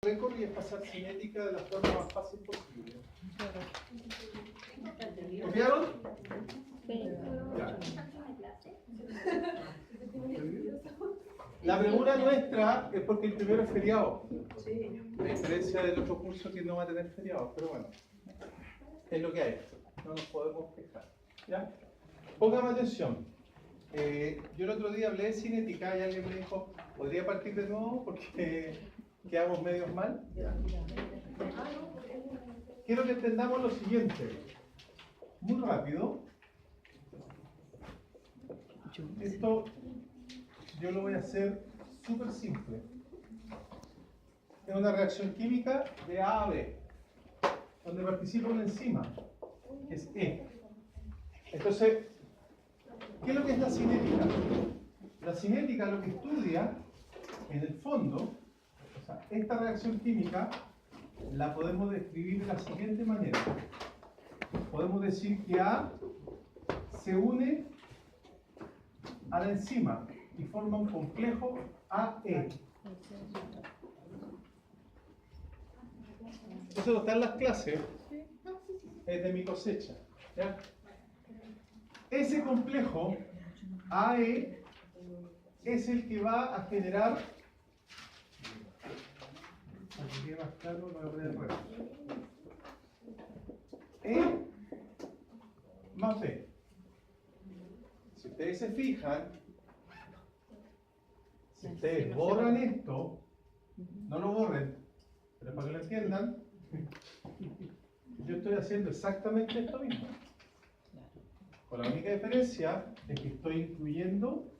récord y es pasar cinética de la forma más fácil posible. ¿Copiaron? Ya. La premura nuestra es porque el primero es feriado. A diferencia del otro curso que no va a tener feriado, pero bueno, es lo que hay. No nos podemos quejar. ¿Ya? Póngame atención. Yo el otro día hablé de cinética y alguien me dijo, ¿podría partir de nuevo? Porque quedamos medios mal. Quiero que entendamos lo siguiente. Muy rápido. Esto yo lo voy a hacer súper simple. Es una reacción química de A a B, donde participa una enzima, que es E. Entonces, ¿qué es lo que es la cinética? La cinética lo que estudia, en el fondo, o sea, esta reacción química la podemos describir de la siguiente manera. Podemos decir que A se une a la enzima y forma un complejo AE. Eso no está en las clases, es de mi cosecha. ¿Ya? Ese complejo AE es el que va a generar, para que quede más claro, lo voy a poner al revés. E más B. Si ustedes se fijan, si ustedes borran esto, no lo borren, pero para que lo entiendan, yo estoy haciendo exactamente esto mismo. Con la única diferencia es que estoy incluyendo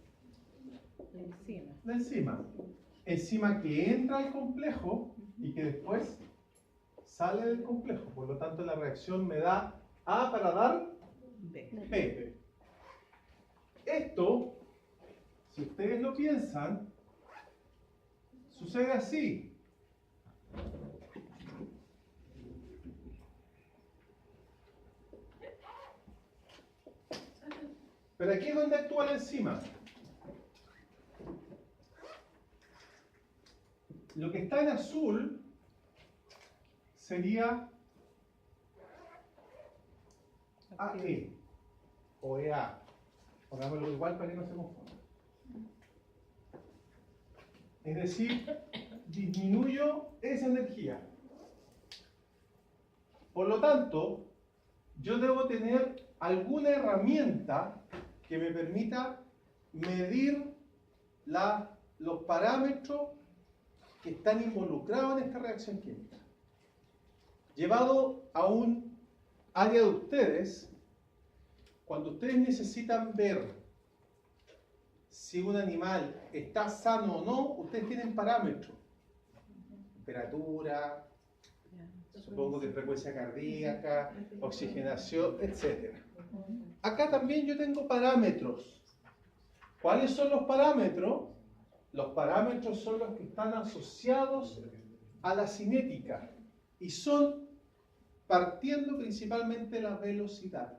la enzima. Enzima que entra al complejo y que después sale del complejo. Por lo tanto, la reacción me da A para dar B. Esto, si ustedes lo piensan, sucede así. Pero aquí es donde actúa la enzima. Lo que está en azul sería AE o EA. Pongámoslo igual para que no se confunda. Es decir, disminuyo esa energía. Por lo tanto, yo debo tener alguna herramienta que me permita medir los parámetros que están involucrados en esta reacción química. Llevado a un área de ustedes, cuando ustedes necesitan ver si un animal está sano o no, ustedes tienen parámetros. Temperatura, supongo que frecuencia cardíaca, oxigenación, etc. Acá también yo tengo parámetros. ¿Cuáles son los parámetros? Los parámetros son los que están asociados a la cinética y son partiendo principalmente de la velocidad.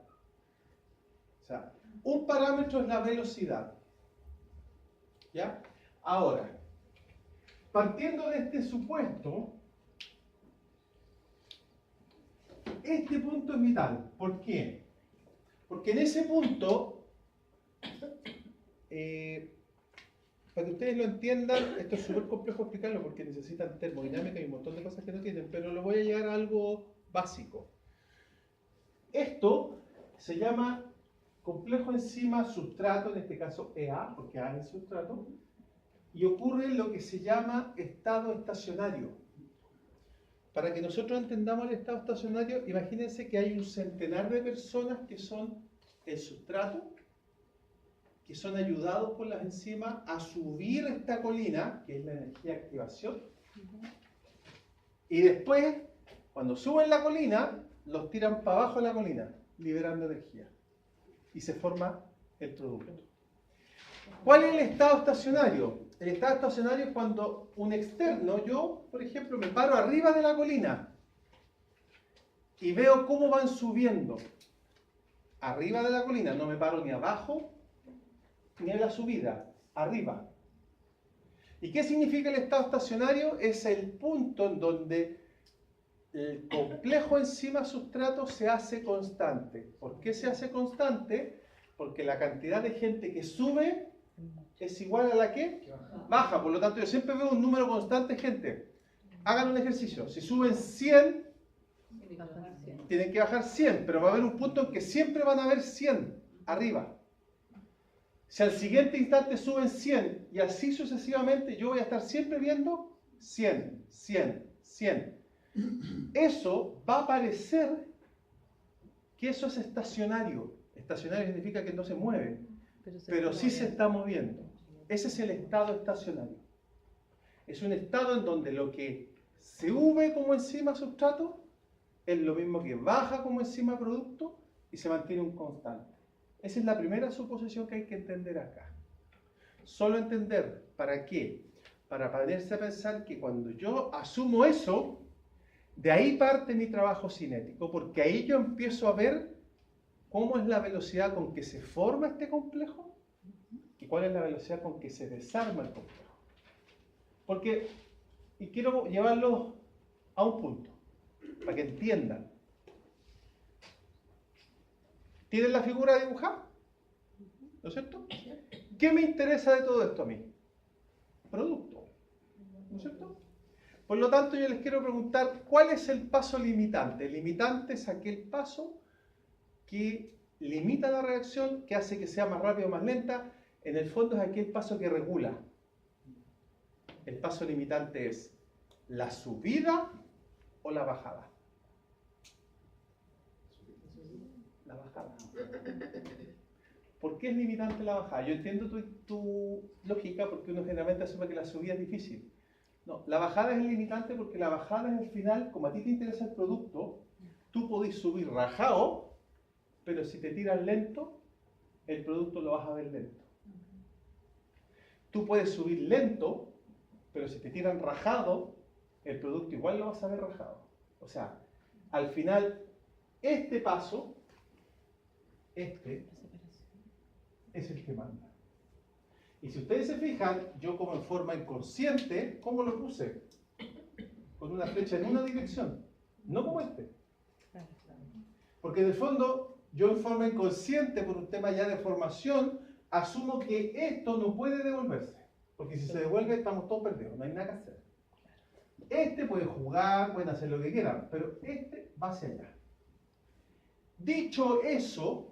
O sea, un parámetro es la velocidad. ¿Ya? Ahora, partiendo de este supuesto, este punto es vital. ¿Por qué? Porque en ese punto, para que ustedes lo entiendan, esto es súper complejo explicarlo porque necesitan termodinámica y un montón de cosas que no tienen, pero lo voy a llegar a algo básico. Esto se llama complejo enzima-substrato, en este caso EA, porque A es el sustrato, y ocurre lo que se llama estado estacionario. Para que nosotros entendamos el estado estacionario, imagínense que hay un centenar de personas que son el sustrato, que son ayudados por las enzimas a subir esta colina, que es la energía de activación, y después, cuando suben la colina, los tiran para abajo de la colina, liberando energía, y se forma el producto. ¿Cuál es el estado estacionario? El estado estacionario es cuando un externo, yo, por ejemplo, me paro arriba de la colina y veo cómo van subiendo. Arriba de la colina, no me paro ni abajo ni en la subida, arriba. ¿Y qué significa el estado estacionario? Es el punto en donde el complejo enzima-sustrato se hace constante. ¿Por qué se hace constante? Porque la cantidad de gente que sube es igual a la que baja. Por lo tanto, yo siempre veo un número constante de gente. Hagan un ejercicio. Si suben 100, tienen que bajar 100, pero va a haber un punto en que siempre van a haber 100 arriba. Si al siguiente instante suben 100 y así sucesivamente, yo voy a estar siempre viendo 100, 100, 100. Eso va a parecer que eso es estacionario. Estacionario significa que no se mueve, pero sí se está moviendo. Ese es el estado estacionario. Es un estado en donde lo que se sube como enzima sustrato es lo mismo que baja como enzima producto y se mantiene un constante. Esa es la primera suposición que hay que entender acá. Solo entender, ¿para qué? Para ponerse a pensar que cuando yo asumo eso, de ahí parte mi trabajo cinético, porque ahí yo empiezo a ver cómo es la velocidad con que se forma este complejo y cuál es la velocidad con que se desarma el complejo. Porque, y quiero llevarlo a un punto, para que entiendan. ¿Tienen la figura dibujada? ¿No es cierto? ¿Qué me interesa de todo esto a mí? Producto. ¿No es cierto? Por lo tanto, yo les quiero preguntar, ¿cuál es el paso limitante? El limitante es aquel paso que limita la reacción, que hace que sea más rápida o más lenta. En el fondo es aquel paso que regula. El paso limitante es la subida o la bajada. La bajada. ¿Por qué es limitante la bajada? Yo entiendo tu lógica porque uno generalmente asume que la subida es difícil. No, la bajada es limitante porque la bajada es el final, como a ti te interesa el producto, tú podés subir rajado, pero si te tiras lento, el producto lo vas a ver lento. Tú puedes subir lento, pero si te tiran rajado, el producto igual lo vas a ver rajado. O sea, al final, este paso, este, es el que manda. Y si ustedes se fijan, yo como en forma inconsciente, ¿cómo lo puse? Con una flecha en una dirección, no como este. Porque en el fondo, yo en forma inconsciente, por un tema ya de formación, asumo que esto no puede devolverse. Porque si se devuelve, estamos todos perdidos, no hay nada que hacer. Este puede jugar, pueden hacer lo que quieran, pero este va hacia allá. Dicho eso,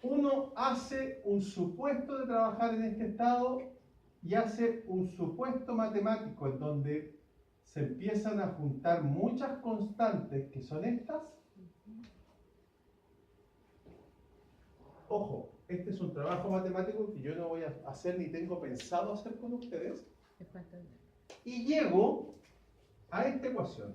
uno hace un supuesto de trabajar en este estado y hace un supuesto matemático en donde se empiezan a juntar muchas constantes que son estas. Ojo, este es un trabajo matemático que yo no voy a hacer ni tengo pensado hacer con ustedes. Y llego a esta ecuación.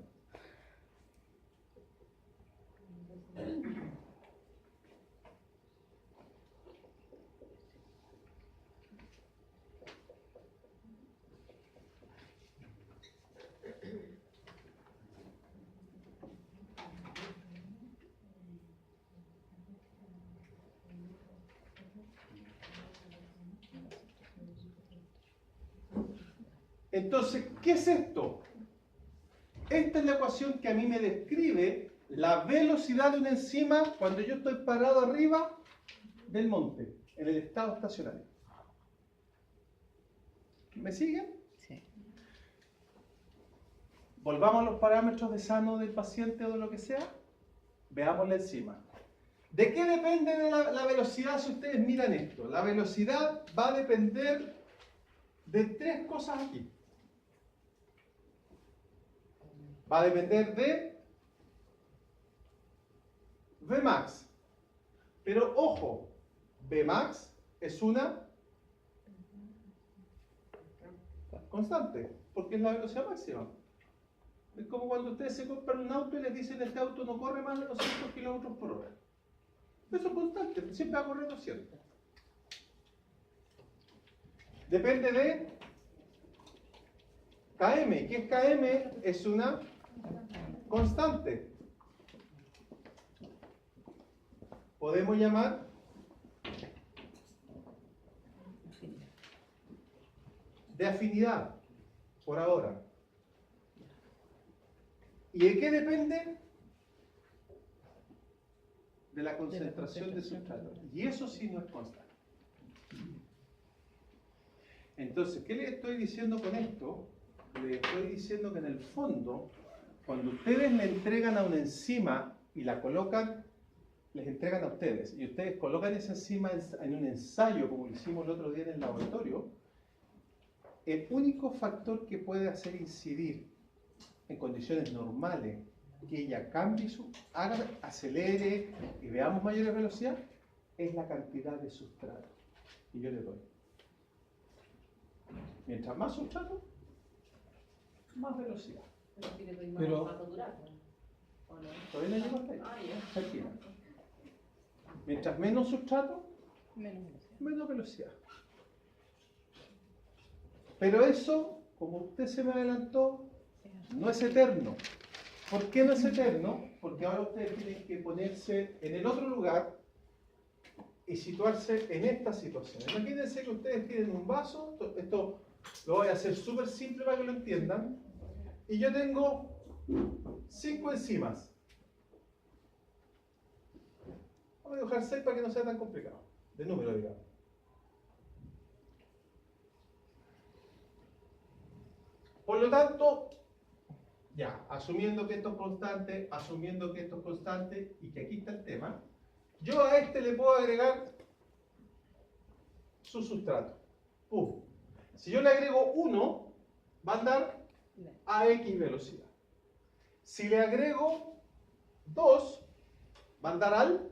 Entonces, ¿qué es esto? Esta es la ecuación que a mí me describe la velocidad de una enzima cuando yo estoy parado arriba del monte, en el estado estacionario. ¿Me siguen? Sí. Volvamos a los parámetros de sano del paciente o de lo que sea. Veamos la enzima. ¿De qué depende de la velocidad si ustedes miran esto? La velocidad va a depender de tres cosas aquí. Va a depender de Vmax. Pero ojo, Vmax es una constante, porque es la velocidad máxima. Es como cuando ustedes se compran un auto y les dicen este auto no corre más de 200 km por hora. Eso es constante, siempre va a correr 200. Depende de Km. ¿Qué es Km? Es una constante. Podemos llamar de afinidad, por ahora. ¿Y de qué depende? De la concentración de sustrato. Y eso sí no es constante. Entonces, ¿qué les estoy diciendo con esto? Les estoy diciendo que en el fondo, cuando ustedes le entregan a una enzima y la colocan, les entregan a ustedes, y ustedes colocan esa enzima en un ensayo, como lo hicimos el otro día en el laboratorio, el único factor que puede hacer incidir en condiciones normales, que ella cambie acelere y veamos mayor velocidad, es la cantidad de sustrato. Y yo le doy. Mientras más sustrato, más velocidad. Pero Todavía no llego hasta ahí. Tranquila. Mientras menos sustrato, menos velocidad. Pero eso, como usted se me adelantó, no es eterno. ¿Por qué no es eterno? Porque ahora ustedes tienen que ponerse en el otro lugar y situarse en esta situación. Imagínense que ustedes tienen un vaso, esto lo voy a hacer súper simple para que lo entiendan, y yo tengo 5 enzimas. Vamos a dibujar 6 para que no sea tan complicado, de número, digamos. Por lo tanto, ya, asumiendo que esto es constante, y que aquí está el tema, yo a este le puedo agregar su sustrato. Si yo le agrego 1, va a andar a X velocidad. Si le agrego 2, va a andar al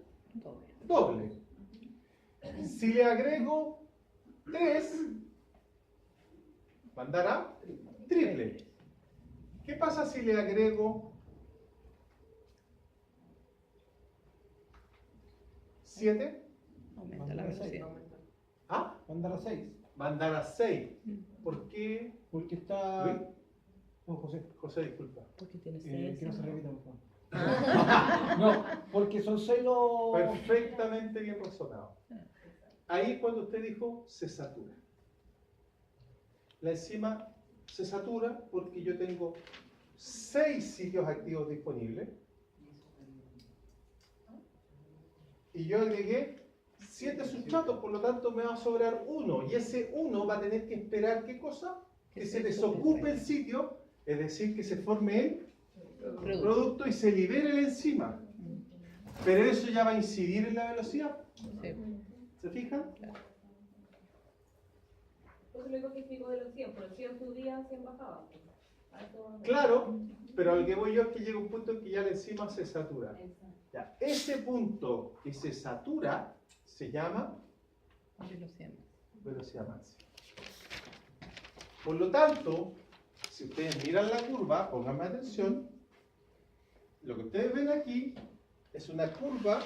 doble. Si le agrego 3, va a andar a triple. ¿Qué pasa si le agrego 7? Aumenta la velocidad. ¿Ah? va a andar a 6. Va a andar a 6. ¿Por qué? Porque está. ¿Luis? No, José. José, disculpa. Porque tiene Que no se seis. repita, por favor. No, porque son 6 los. Perfectamente bien razonado. Ahí cuando usted dijo se satura. La enzima se satura porque yo tengo 6 sitios activos disponibles y yo agregué 7 sustratos, por lo tanto me va a sobrar 1 y ese 1 va a tener que esperar ¿qué cosa? Que se desocupe el sitio, es decir, que se forme el producto y se libere la enzima. Pero eso ya va a incidir en la velocidad. Sí. ¿Se fijan? Eso es lo que explico de los 100, por el 100 subía, 100 bajaba. Claro, pero a lo que voy yo es que llega un punto en que ya la enzima se satura. Exacto. Ya, ese punto que se satura se llama velocidad máxima. Por lo tanto, si ustedes miran la curva, pónganme atención, lo que ustedes ven aquí es una curva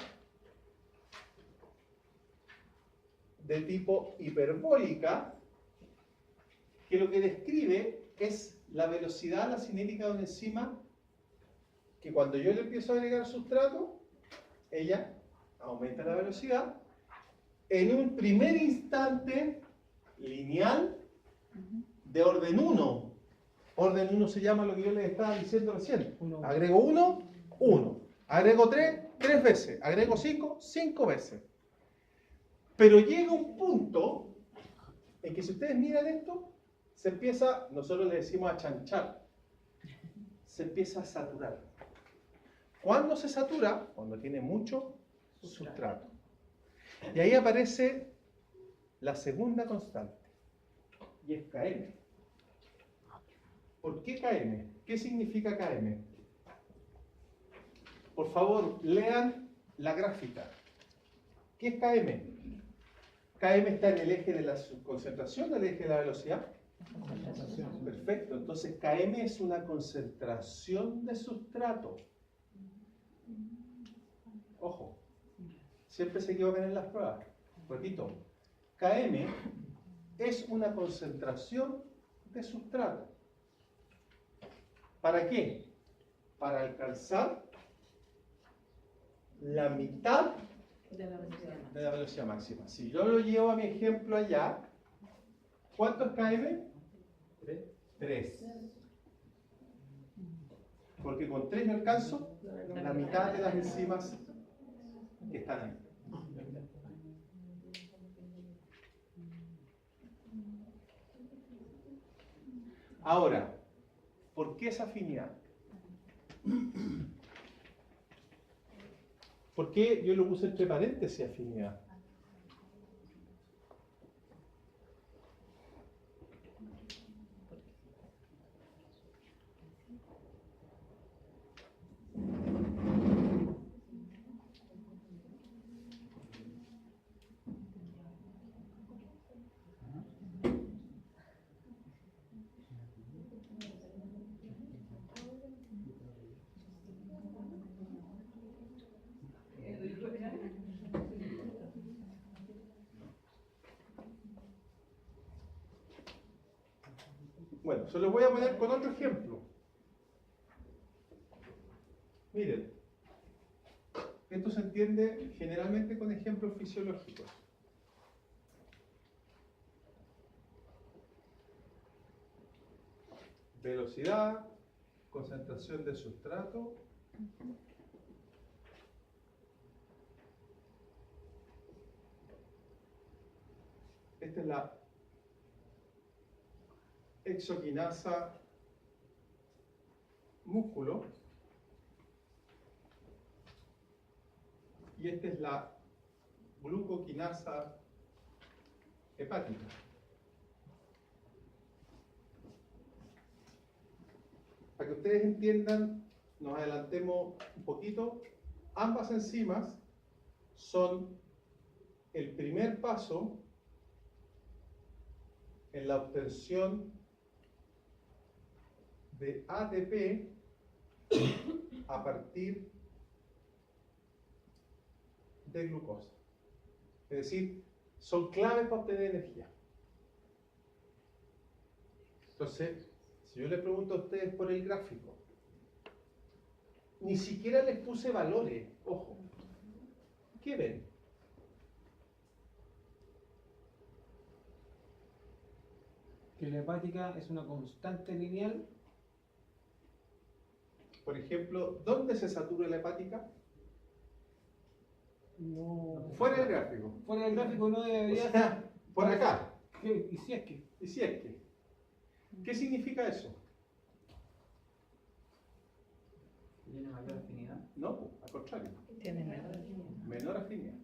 de tipo hiperbólica que lo que describe es la velocidad, la cinética de una enzima que cuando yo le empiezo a agregar sustrato, ella aumenta la velocidad en un primer instante lineal de orden 1. Orden 1 se llama lo que yo les estaba diciendo recién. Agrego 1, 1. Agrego 3, 3 veces. Agrego 5, 5 veces. Pero llega un punto en que si ustedes miran esto, se empieza, nosotros le decimos achanchar, se empieza a saturar. ¿Cuándo se satura? Cuando tiene mucho sustrato. Y ahí aparece la segunda constante, y es Km. ¿Por qué Km? ¿Qué significa Km? Por favor, lean la gráfica. ¿Qué es Km? Km está en el eje de la concentración, en el eje de la velocidad. Perfecto, entonces Km es una concentración de sustrato. Ojo, siempre se equivocan en las pruebas. Repito, Km es una concentración de sustrato. ¿Para qué? Para alcanzar la mitad De de la velocidad máxima. Si yo lo llevo a mi ejemplo allá, ¿cuánto es Km? 3. Porque con 3 me alcanzo la mitad de las enzimas que están ahí. Ahora, ¿por qué esa afinidad? ¿Por qué yo lo puse entre paréntesis afinidad? Bueno, se lo voy a poner con otro ejemplo. Miren, esto se entiende generalmente con ejemplos fisiológicos. Velocidad, concentración de sustrato. Esta es la exoquinasa músculo y esta es la glucoquinasa hepática. Para que ustedes entiendan, nos adelantemos un poquito, ambas enzimas son el primer paso en la obtención de ATP a partir de glucosa. Es decir, son claves para obtener energía. Entonces, si yo les pregunto a ustedes por el gráfico, ni siquiera les puse valores, ojo. ¿Qué ven? Que la hepática es una constante lineal. Por ejemplo, ¿dónde se satura la hepática? No. Fuera del gráfico. Fuera del gráfico no O debería sea, por acá. ser. ¿Y si es que? Y si es que. ¿Qué significa eso? ¿Tiene mayor afinidad? No, al contrario. Tiene menor. Menor afinidad.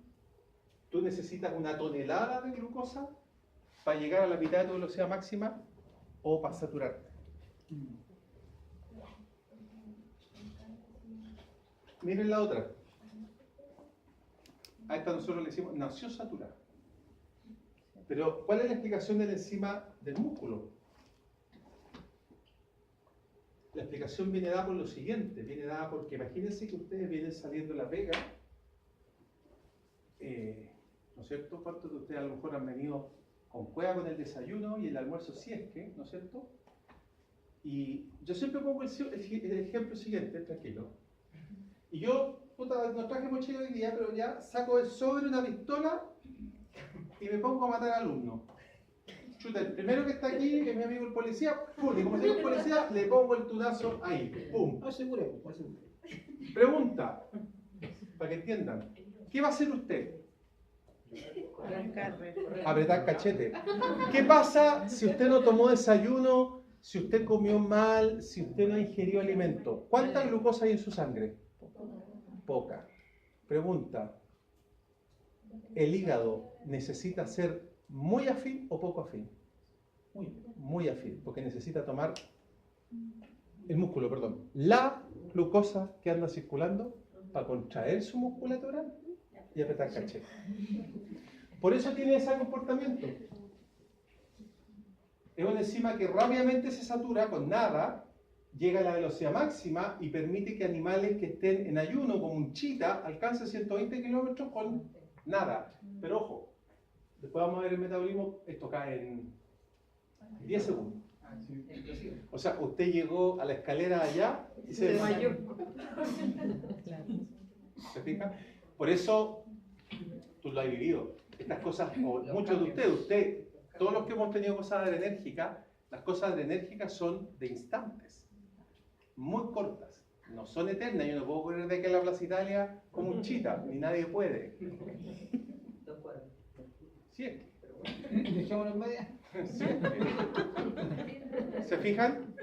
Tú necesitas una tonelada de glucosa para llegar a la mitad de tu velocidad máxima o para saturarte. Miren la otra. A esta nosotros le decimos, nació saturada. Pero, ¿cuál es la explicación de la enzima del músculo? La explicación viene dada por lo siguiente, viene dada porque imagínense que ustedes vienen saliendo de La Vega, ¿no es cierto? ¿Cuántos de ustedes a lo mejor han venido con cueva con el desayuno y el almuerzo si es que, ¿no es cierto? Y yo siempre pongo el ejemplo siguiente, tranquilo. Y yo, puta, no traje mochila hoy día, pero ya saco el sobre una pistola y me pongo a matar alumnos. Chuta, el primero que está aquí, que es mi amigo el policía, pum, y como soy el policía, le pongo el tunazo ahí, pum. Aseguremos. Pregunta, para que entiendan, ¿qué va a hacer usted? Apretar cachete. ¿Qué pasa si usted no tomó desayuno, si usted comió mal, si usted no ingirió alimento? ¿Cuánta glucosa hay en su sangre? Poca. Pregunta, ¿el hígado necesita ser muy afín o poco afín? Muy afín, porque necesita tomar el músculo, perdón, la glucosa que anda circulando para contraer su musculatura y apretar cachete. Por eso tiene ese comportamiento. Es una enzima que rápidamente se satura con nada, llega a la velocidad máxima y permite que animales que estén en ayuno, como un chita, alcancen 120 kilómetros con nada. Pero ojo, después vamos a ver el metabolismo, esto cae en 10 segundos. O sea, usted llegó a la escalera allá y se desmayó. ¿Se fija? Por eso, tú lo has vivido. Estas cosas, o muchos de ustedes, todos los que hemos tenido cosas adrenérgicas, Las cosas adrenérgicas son de instantes, muy cortas, no son eternas. Yo no puedo correr de aquí a la Plaza Italia como un chita, ni nadie puede. 2 cuadras. Siempre. Dejémoslo en media. Siempre. ¿Se fijan?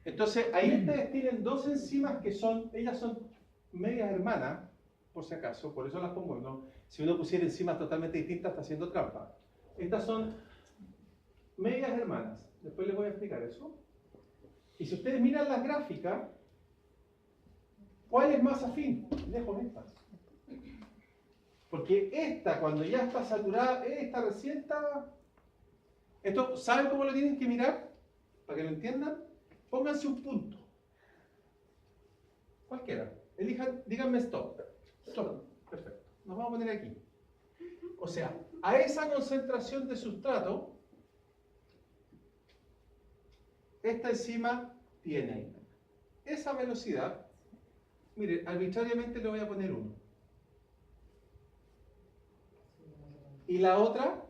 Entonces, ahí ustedes tienen dos enzimas que son, ellas son medias hermanas, por si acaso, por eso las pongo, ¿no? Si uno pusiera enzimas totalmente distintas, está haciendo trampa. Estas son medias hermanas. Después les voy a explicar eso. Y si ustedes miran las gráficas, ¿cuál es más afín? Lejos esta. Porque esta, cuando ya está saturada, esta recién está... Esto, ¿saben cómo lo tienen que mirar? Para que lo entiendan. Pónganse un punto. Cualquiera. Elijan, díganme stop. Stop. Perfecto. Nos vamos a poner aquí. O sea, a esa concentración de sustrato, esta enzima tiene esa velocidad. Mire, arbitrariamente le voy a poner 1. Y la otra,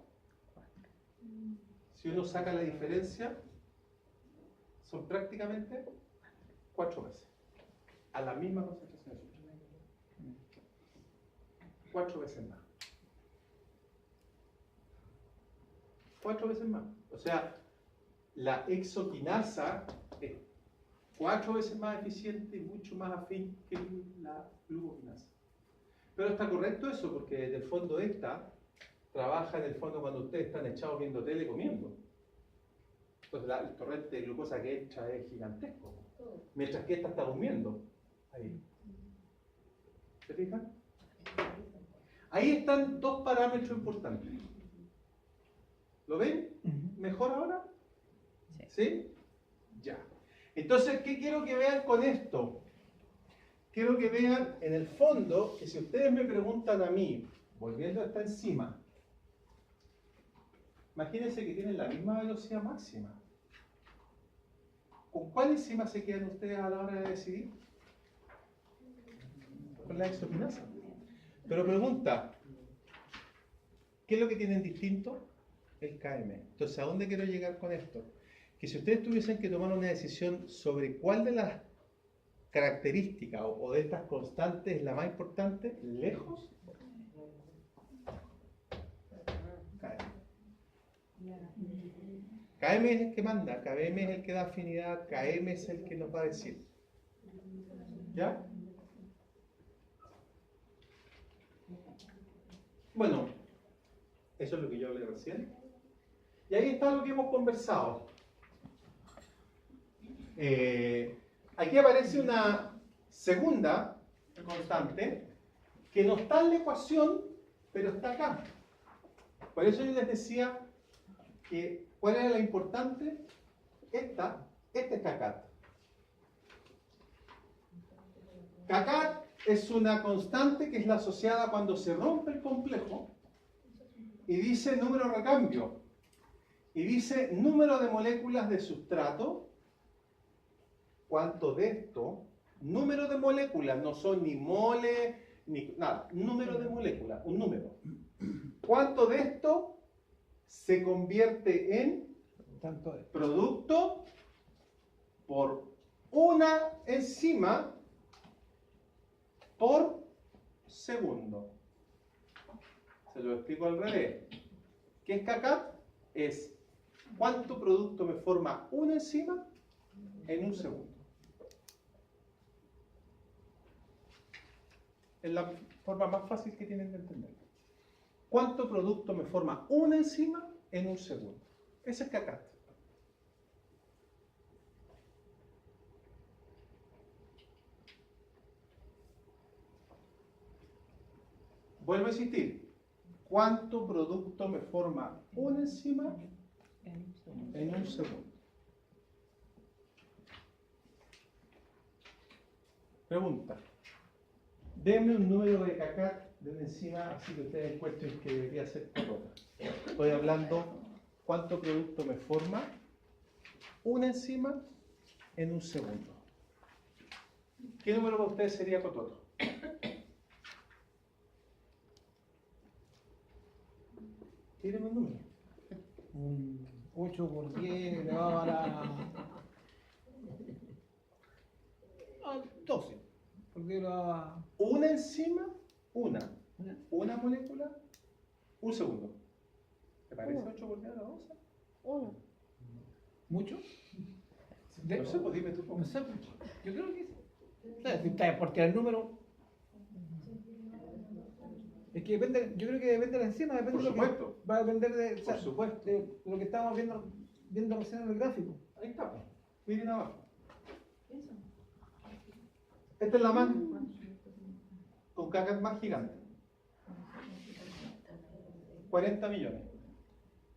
si uno saca la diferencia, son prácticamente 4 veces. A la misma concentración de sustrato. 4 veces más. 4 veces más. O sea, la hexoquinasa es 4 veces más eficiente y mucho más afín que la glucoquinasa. Pero está correcto eso, porque desde el fondo esta trabaja en el fondo cuando ustedes están echados viendo tele comiendo. Entonces el torrente de glucosa que echa es gigantesco. Mientras que esta está durmiendo. Ahí. ¿Se fijan? Ahí están dos parámetros importantes. ¿Lo ven? ¿Mejor ahora? ¿Sí? Ya. Entonces, ¿qué quiero que vean con esto? Quiero que vean en el fondo que si ustedes me preguntan a mí, volviendo a esta enzima, imagínense que tienen la misma velocidad máxima. ¿Con cuál enzima se quedan ustedes a la hora de decidir? Con la hexoquinasa. Pero pregunta, ¿qué es lo que tienen distinto? El KM. Entonces, ¿a dónde quiero llegar con esto? Que si ustedes tuviesen que tomar una decisión sobre cuál de las características o de estas constantes es la más importante, lejos, KM es el que manda, KM es el que da afinidad, KM es el que nos va a decir. ¿Ya? Bueno, eso es lo que yo hablé recién. Y ahí está lo que hemos conversado. Aquí aparece una segunda constante que no está en la ecuación, pero está acá. Por eso yo les decía que ¿cuál era la importante? Esta es CACAT. CACAT es una constante que es la asociada cuando se rompe el complejo y dice número de recambio y dice número de moléculas de sustrato. ¿Cuánto de esto? Número de moléculas, no son ni mole, ni nada. Número de moléculas, un número. ¿Cuánto de esto se convierte en producto por una enzima por segundo? Se lo explico al revés. ¿Qué es CACAT? Es cuánto producto me forma una enzima en un segundo. Es la forma más fácil que tienen de entender. ¿Cuánto producto me forma una enzima en un segundo? Ese es CACAT. Vuelvo a insistir. ¿Cuánto producto me forma una enzima en un segundo? Pregunta. Denme un número de CACAT de una enzima así que ustedes encuentren que debería ser correcta. Estoy hablando cuánto producto me forma una enzima en un segundo. ¿Qué número para ustedes sería cototo? Tírenme un número. 8 por 10 elevado a la... 12. Por 10 elevado a... Una enzima, una molécula, un segundo. ¿Te parece 8 por 10 a la 12? Uno. ¿Mucho? No sé, pues dime tú cómo. No sé, yo creo que sí. O sea, si está por tirar el número. Es que depende, yo creo que depende de la enzima, depende Por de lo supuesto. que va a depender de, o sea, Por supuesto. de lo que estábamos viendo recién en el gráfico. Ahí está, pues. Miren abajo. Esta es la más con caca más gigante. 40 millones.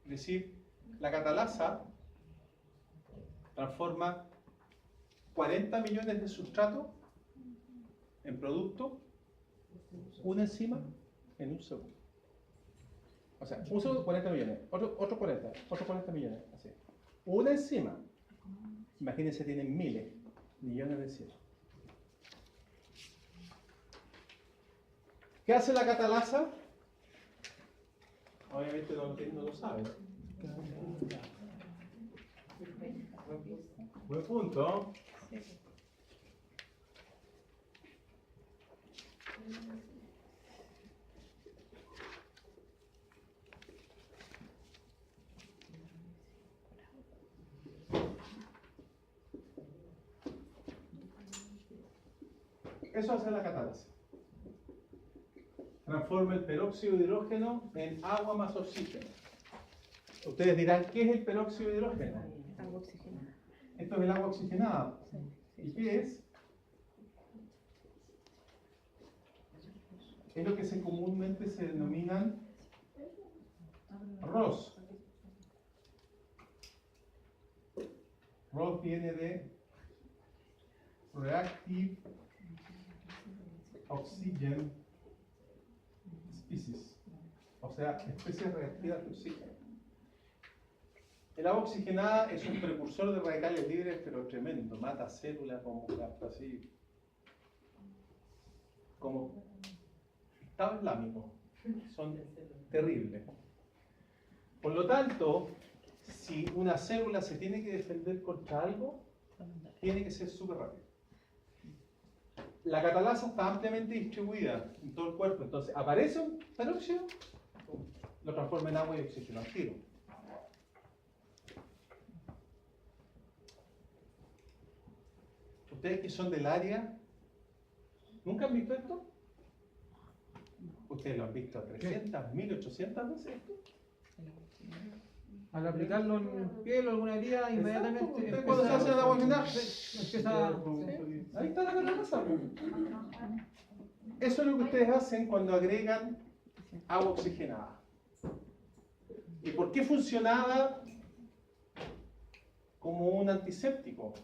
Es decir, la catalasa transforma 40 millones de sustratos en producto, una enzima, en un segundo. O sea, un segundo, 40 millones, otro 40 millones, así. Una enzima, imagínense, tienen miles, millones de enzimas. ¿Qué hace la catalasa? Obviamente no lo saben. Buen punto. Eso hace la catalasa. Transforma el peróxido de hidrógeno en agua más oxígeno. Ustedes dirán, ¿qué es el peróxido de hidrógeno? Agua oxigenada. Esto es el agua oxigenada. ¿Y qué es? Es lo que comúnmente se denominan ROS. ROS viene de Reactive Oxygen Species, o sea, especies reactivas de oxígeno. El agua oxigenada es un precursor de radicales libres, pero tremendo, mata células como así, como estado islámico, son terribles. Por lo tanto, si una célula se tiene que defender contra algo, tiene que ser súper rápido. La catalasa está ampliamente distribuida en todo el cuerpo, entonces aparece un peróxido, lo transforma en agua y oxígeno al tiro. Ustedes que son del área, ¿nunca han visto esto? Ustedes lo han visto 300, 1800 veces esto. Al aplicarlo en piel o alguna herida, inmediatamente Ustedes cuando se hace la agua oxigenada, empieza a... ahí está la catalasa. Eso es lo que ustedes hacen cuando agregan agua oxigenada. ¿Y por qué funcionaba como un antiséptico?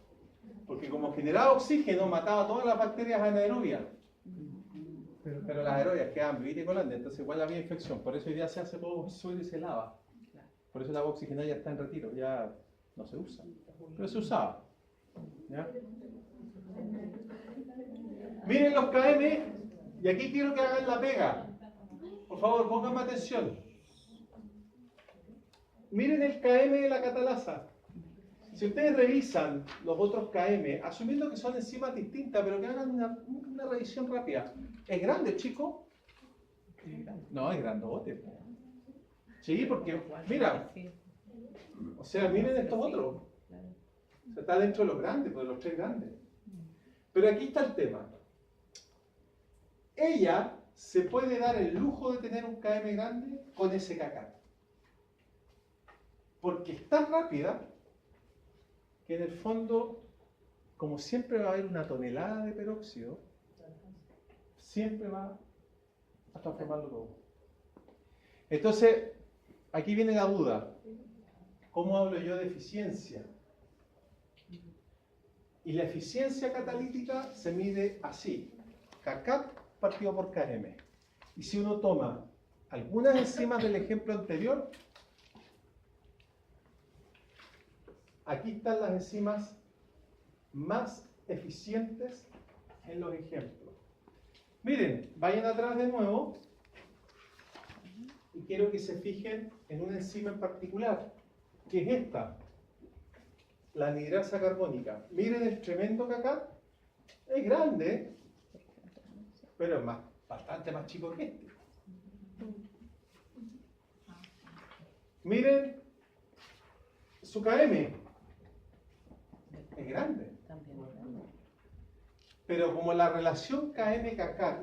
Porque como generaba oxígeno, mataba todas las bacterias anaerobias. Pero las aerobias quedaban vivitas y colantes, entonces igual había infección. Por eso hoy día se hace todo suelo y se lava. Por eso el agua oxigenada ya está en retiro, ya no se usa. Pero se usaba. ¿Ya? Miren los KM, y aquí quiero que hagan la pega. Por favor, pónganme atención. Miren el KM de la catalasa. Si ustedes revisan los otros KM, asumiendo que son enzimas distintas, pero que hagan una revisión rápida. ¿Es grande, chico? No, es grandote. Sí, porque, mira, o sea, miren estos otros. O sea, está dentro de los grandes, de los tres grandes. Pero aquí está el tema. Ella se puede dar el lujo de tener un KM grande con SKK. Porque es tan rápida que en el fondo, como siempre va a haber una tonelada de peróxido, siempre va a transformarlo todo. Entonces, aquí viene la duda. ¿Cómo hablo yo de eficiencia? Y la eficiencia catalítica se mide así. KK partido por KM. Y si uno toma algunas enzimas del ejemplo anterior, aquí están las enzimas más eficientes en los ejemplos. Miren, vayan atrás de nuevo y quiero que se fijen en una enzima en particular. que es esta, la anhidrasa carbónica. Miren el tremendo cacat, es grande, pero es bastante más chico que este. Miren su KM, es grande. Pero como la relación KM-cacat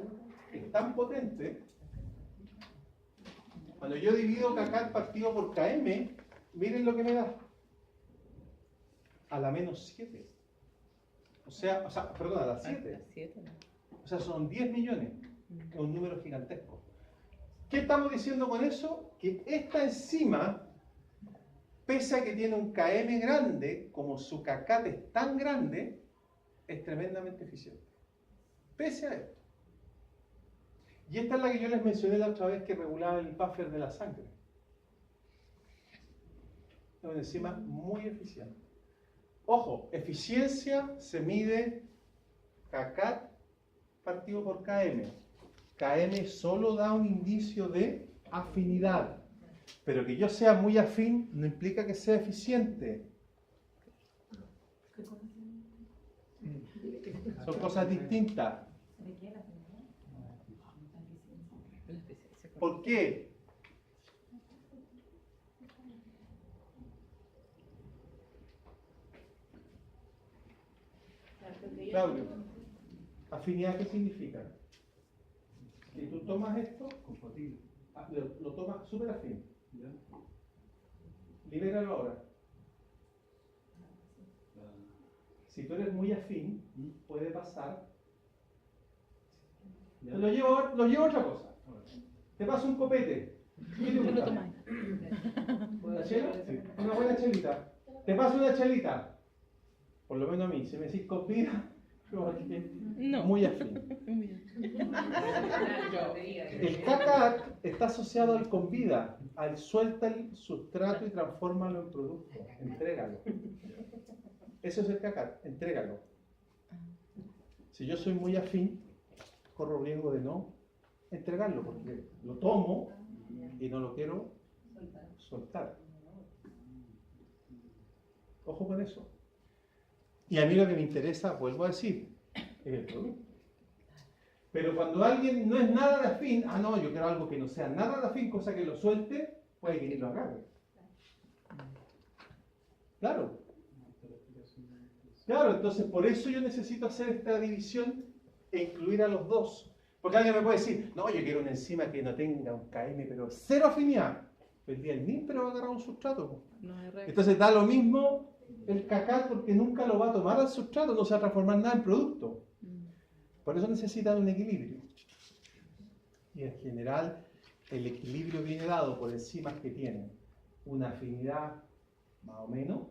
es tan potente, cuando yo divido cacat partido por KM, miren lo que me da. A la menos 7. Perdón, a la 7. O sea, son 10 millones. Es un número gigantesco. ¿Qué estamos diciendo con eso? Que esta enzima, pese a que tiene un KM grande, como su cacat es tan grande, es tremendamente eficiente. Pese a esto. Y esta es la que yo les mencioné la otra vez que regulaba el buffer de la sangre. Es una enzima muy eficiente. Ojo, eficiencia se mide cacat partido por KM. KM solo da un indicio de afinidad. Pero que yo sea muy afín no implica que sea eficiente. Son cosas distintas. ¿Por qué? Claudio, ¿afinidad qué significa? Si tú tomas esto, compatible. Lo tomas súper afín. Libéralo ahora. Si tú eres muy afín, puede pasar. Lo llevo a otra cosa. Te paso un copete. ¿Qué te gusta? ¿Una chela? Sí. Una buena chelita. Te paso una chelita. Por lo menos a mí, si me decís con vida, no. Muy afín. El cacat está asociado al con vida, al suelta el sustrato y transfórmalo en producto. Entrégalo. Eso es el cacat, entrégalo. Si yo soy muy afín, corro riesgo de no entregarlo, porque lo tomo y no lo quiero soltar. Ojo con eso. Y a mí lo que me interesa, vuelvo a decir, es el producto. Pero cuando alguien no es nada de afín, no, yo quiero algo que no sea nada de afín, cosa que lo suelte, puede que ni lo agarre. Claro. Claro, entonces por eso yo necesito hacer esta división e incluir a los dos. Porque alguien me puede decir, no, yo quiero una enzima que no tenga un KM, pero cero afinidad. El día el níspero va a agarrar un sustrato. Entonces da lo mismo el cacat porque nunca lo va a tomar al sustrato, no se va a transformar nada en producto. Por eso necesitan un equilibrio. Y en general el equilibrio viene dado por enzimas que tienen una afinidad más o menos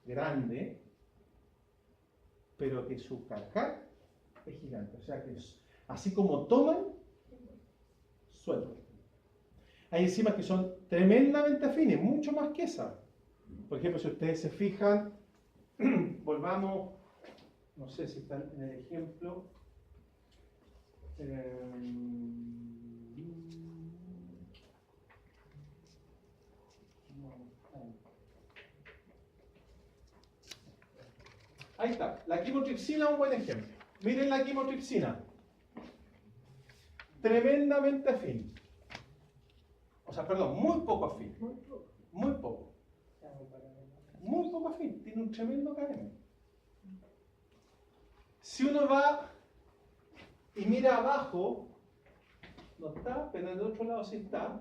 grande, pero que su cacat es gigante. O sea que así como toman, sueltan. Hay enzimas que son tremendamente afines, mucho más que esa. Por ejemplo, si ustedes se fijan, volvamos, no sé si están en el ejemplo. Ahí está, la quimotripsina es un buen ejemplo. Miren la quimotripsina. Tremendamente afín. O sea, perdón, muy poco afín. Muy poco. Muy poco afín. Tiene un tremendo KM. Si uno va y mira abajo, no está, pero en el otro lado sí está.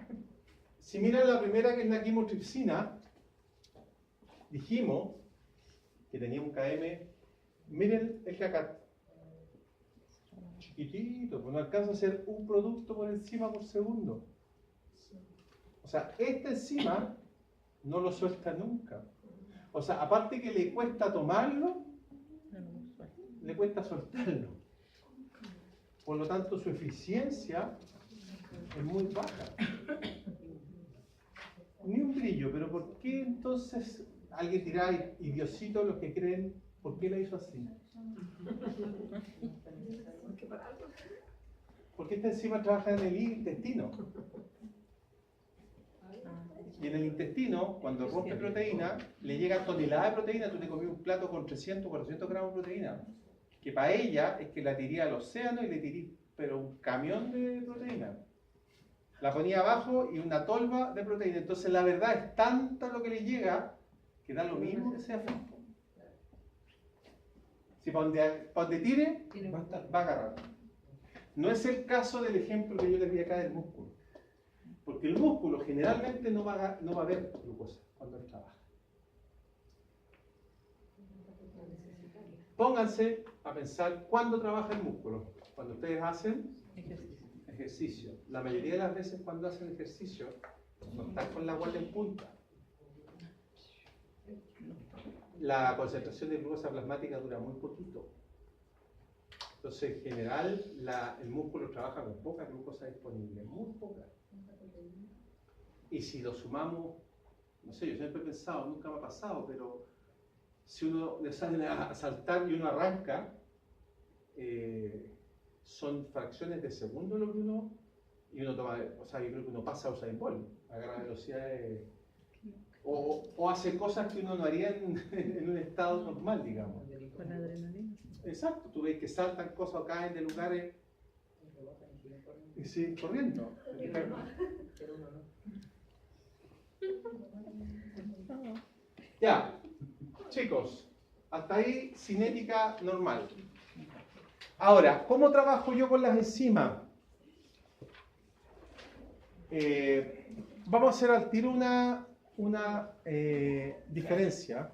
Si miran la primera, que es la quimotripsina, dijimos que tenía un KM. Miren el cacat. Chiquitito, pues no alcanza a ser un producto por enzima por segundo. O sea, esta enzima no lo suelta nunca. O sea, aparte que le cuesta tomarlo, le cuesta soltarlo. Por lo tanto, su eficiencia es muy baja. Ni un brillo, pero ¿por qué entonces alguien dirá, y Diosito, los que creen, ¿por qué la hizo así? Porque esta enzima trabaja en el intestino. Y en el intestino, cuando rompe proteína, le llega tonelada de proteína. Tú te comí un plato con 300, 400 gramos de proteína. Que para ella es que la tiré al océano y le tiré, pero un camión de proteína. La ponía abajo y una tolva de proteína. Entonces la verdad es tanto lo que le llega que da lo mismo que sea fresco. Si para donde tire, va a agarrar. No es el caso del ejemplo que yo les di acá del músculo. Porque el músculo generalmente no va a ver glucosa cuando él trabaja. Pónganse a pensar cuándo trabaja el músculo. Cuando ustedes hacen ejercicio. La mayoría de las veces cuando hacen ejercicio no están con la guardia en punta. La concentración de glucosa plasmática dura muy poquito. Entonces, en general, el músculo trabaja con poca glucosa disponible, muy poca. Y si lo sumamos, no sé, yo siempre he pensado, nunca me ha pasado, pero si uno le sale a saltar y uno arranca, son fracciones de segundo lo que uno, y uno toma, o sea, yo creo que uno pasa a Usain Bolt, agarra velocidades, o hace cosas que uno no haría en un estado normal, digamos. Con adrenalina. Exacto, tú ves que saltan cosas o caen de lugares y siguen corriendo. Ya, chicos, hasta ahí cinética normal. Ahora, ¿cómo trabajo yo con las enzimas? Vamos a hacer al tiro una diferencia.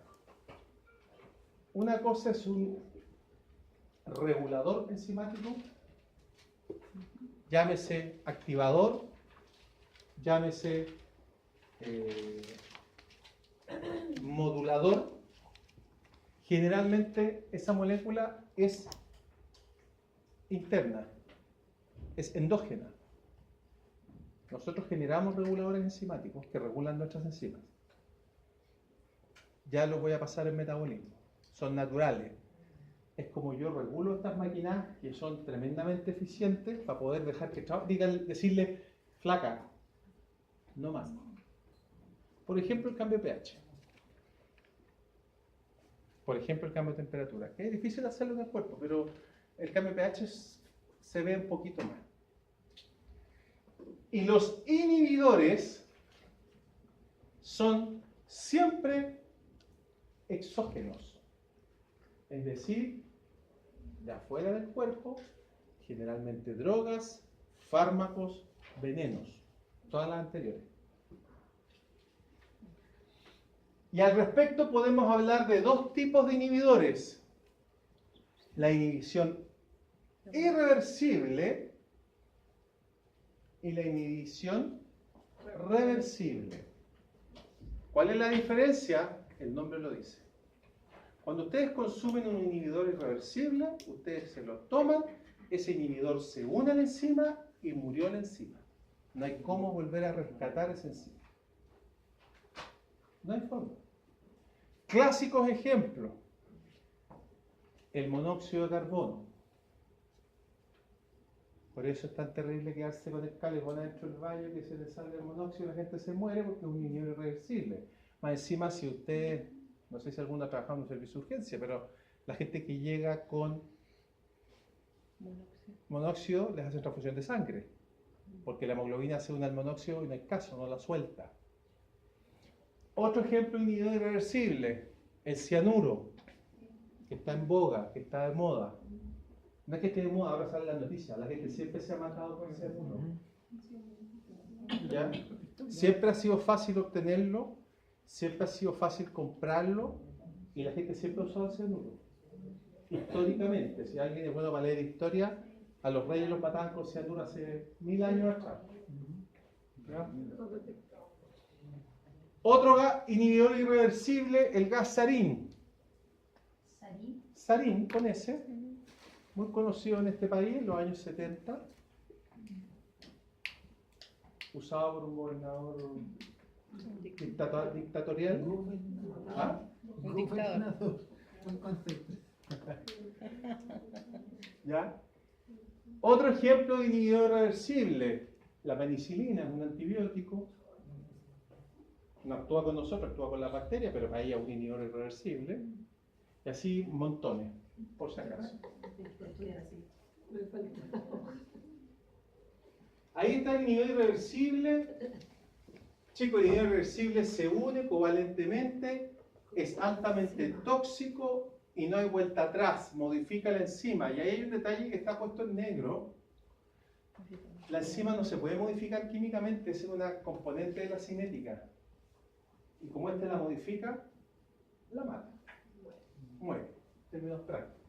Una cosa es un regulador enzimático, llámese activador, llámese modulador. Generalmente esa molécula es interna, es endógena. Nosotros generamos reguladores enzimáticos que regulan nuestras enzimas. Ya los voy a pasar en metabolismo. Son naturales. Es como yo regulo estas máquinas que son tremendamente eficientes para poder dejar que trabajen. Decirle, flaca, no más. Por ejemplo, el cambio de pH. Por ejemplo, el cambio de temperatura. Que es difícil hacerlo en el cuerpo, pero el cambio de pH se ve un poquito más. Y los inhibidores son siempre exógenos. Es decir, de afuera del cuerpo, generalmente drogas, fármacos, venenos, todas las anteriores. Y al respecto podemos hablar de dos tipos de inhibidores. La inhibición irreversible y la inhibición reversible. ¿Cuál es la diferencia? El nombre lo dice. Cuando ustedes consumen un inhibidor irreversible, ustedes se lo toman, ese inhibidor se une a la enzima y murió la enzima. No hay cómo volver a rescatar esa enzima. No hay forma. Clásicos ejemplos. El monóxido de carbono. Por eso es tan terrible quedarse con el calefón adentro del baño, que se le sale el monóxido y la gente se muere porque es un inhibidor irreversible. Más encima, si usted, no sé si alguno ha trabajado en un servicio de urgencia, pero la gente que llega con monóxido les hace transfusión de sangre, porque la hemoglobina se une al monóxido y no hay caso, no la suelta. Otro ejemplo de inhibidor irreversible, el cianuro, que está en boga, que está de moda. No es que esté de moda, ahora sale la noticia, la gente siempre se ha matado con el cianuro. ¿Ya? Siempre ha sido fácil obtenerlo, siempre ha sido fácil comprarlo y la gente siempre ha usado el cianuro. Históricamente, si alguien es bueno para leer historia, a los reyes los mataban con cianuro hace 1000 años atrás. ¿Ya? Otro inhibidor irreversible, el gas sarín. Sarín, con ese, muy conocido en este país en los años 70, usado por un gobernador dictatorial. ¿Ah? Un dictador. ¿Ya? Otro ejemplo de inhibidor reversible, la penicilina, un antibiótico No actúa con nosotros, actúa con la bacteria, pero para ella es un inhibidor irreversible. Y así montones, por si acaso. Ahí está el inhibidor irreversible. Chicos, el inhibidor irreversible se une covalentemente, es altamente tóxico y no hay vuelta atrás, modifica la enzima. Y ahí hay un detalle que está puesto en negro. La enzima no se puede modificar químicamente, es una componente de la cinética. Y como este la modifica, la mata. Muere. Términos prácticos.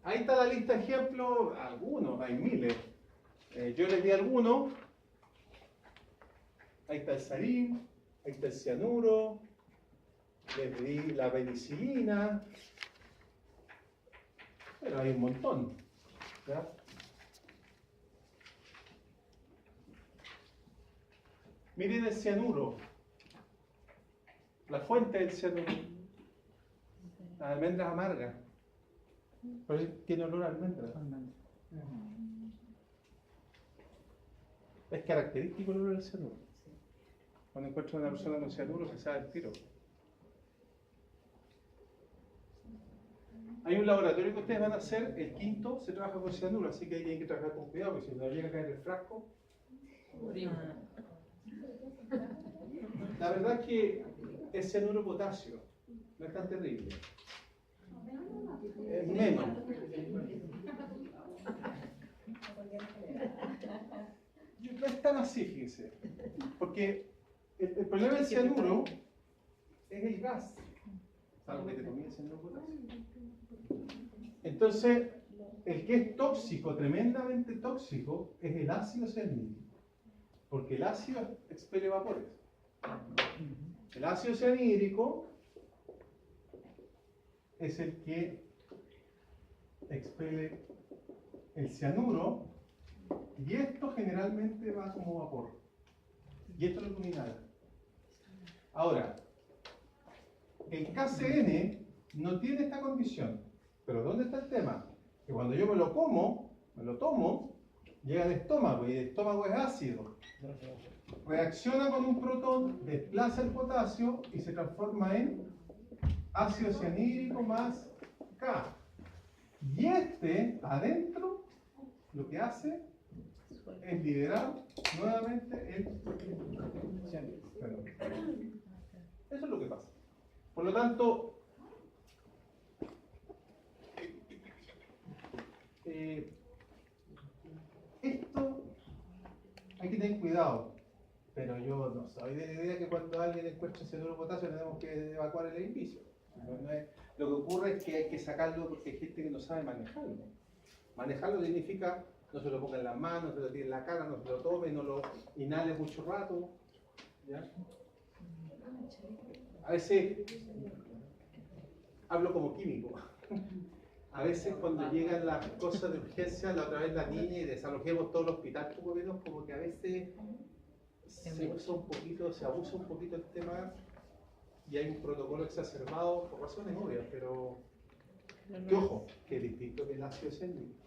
Ahí está la lista de ejemplos, algunos, hay miles. Yo les di algunos. Ahí está el sarín, ahí está el cianuro, les di la penicilina, pero hay un montón. ¿Ya? Miren el cianuro, la fuente del cianuro, las almendras amargas, pero tiene olor a almendras. Es característico el olor del cianuro. Cuando encuentran a una persona con cianuro se sabe el tiro. Hay un laboratorio que ustedes van a hacer, el quinto se trabaja con cianuro, así que ahí tienen que trabajar con cuidado, porque si no llega a caer el frasco. La verdad es que es cianuro de potasio, no es tan terrible. Es menos. No es tan así, fíjense. Porque el problema del cianuro es el gas. Salvo que te comí el cianuro de potasio. Entonces, el que es tóxico, tremendamente tóxico, es el ácido cianhídrico. Porque el ácido expele vapores. El ácido cianhídrico es el que expele el cianuro, y esto generalmente va como vapor. Y esto no es nada. Ahora, el KCN no tiene esta condición. Pero ¿dónde está el tema? Que cuando yo me lo tomo, llega al estómago, y el estómago es ácido. Reacciona con un protón, desplaza el potasio y se transforma en ácido cianhídrico más K. Y este, adentro, lo que hace es liberar nuevamente el cianhídrico. Eso es lo que pasa. Por lo tanto, esto hay que tener cuidado, pero yo no soy de la idea que cuando alguien encuentra cianuro de potasio tenemos que evacuar el edificio. Lo que ocurre es que hay que sacarlo porque hay gente que no sabe manejarlo. Manejarlo significa no se lo ponga en las manos, no se lo tire en la cara, no se lo tome, no lo inhale mucho rato. ¿Ya? A veces hablo como químico. A veces cuando llegan las cosas de urgencia, la otra vez la niña y desalojemos todo el hospital, poco menos, como que a veces se usa un poquito, se abusa un poquito el tema y hay un protocolo exacerbado por razones obvias, pero que ojo, que es distinto que el ácido cianhídrico.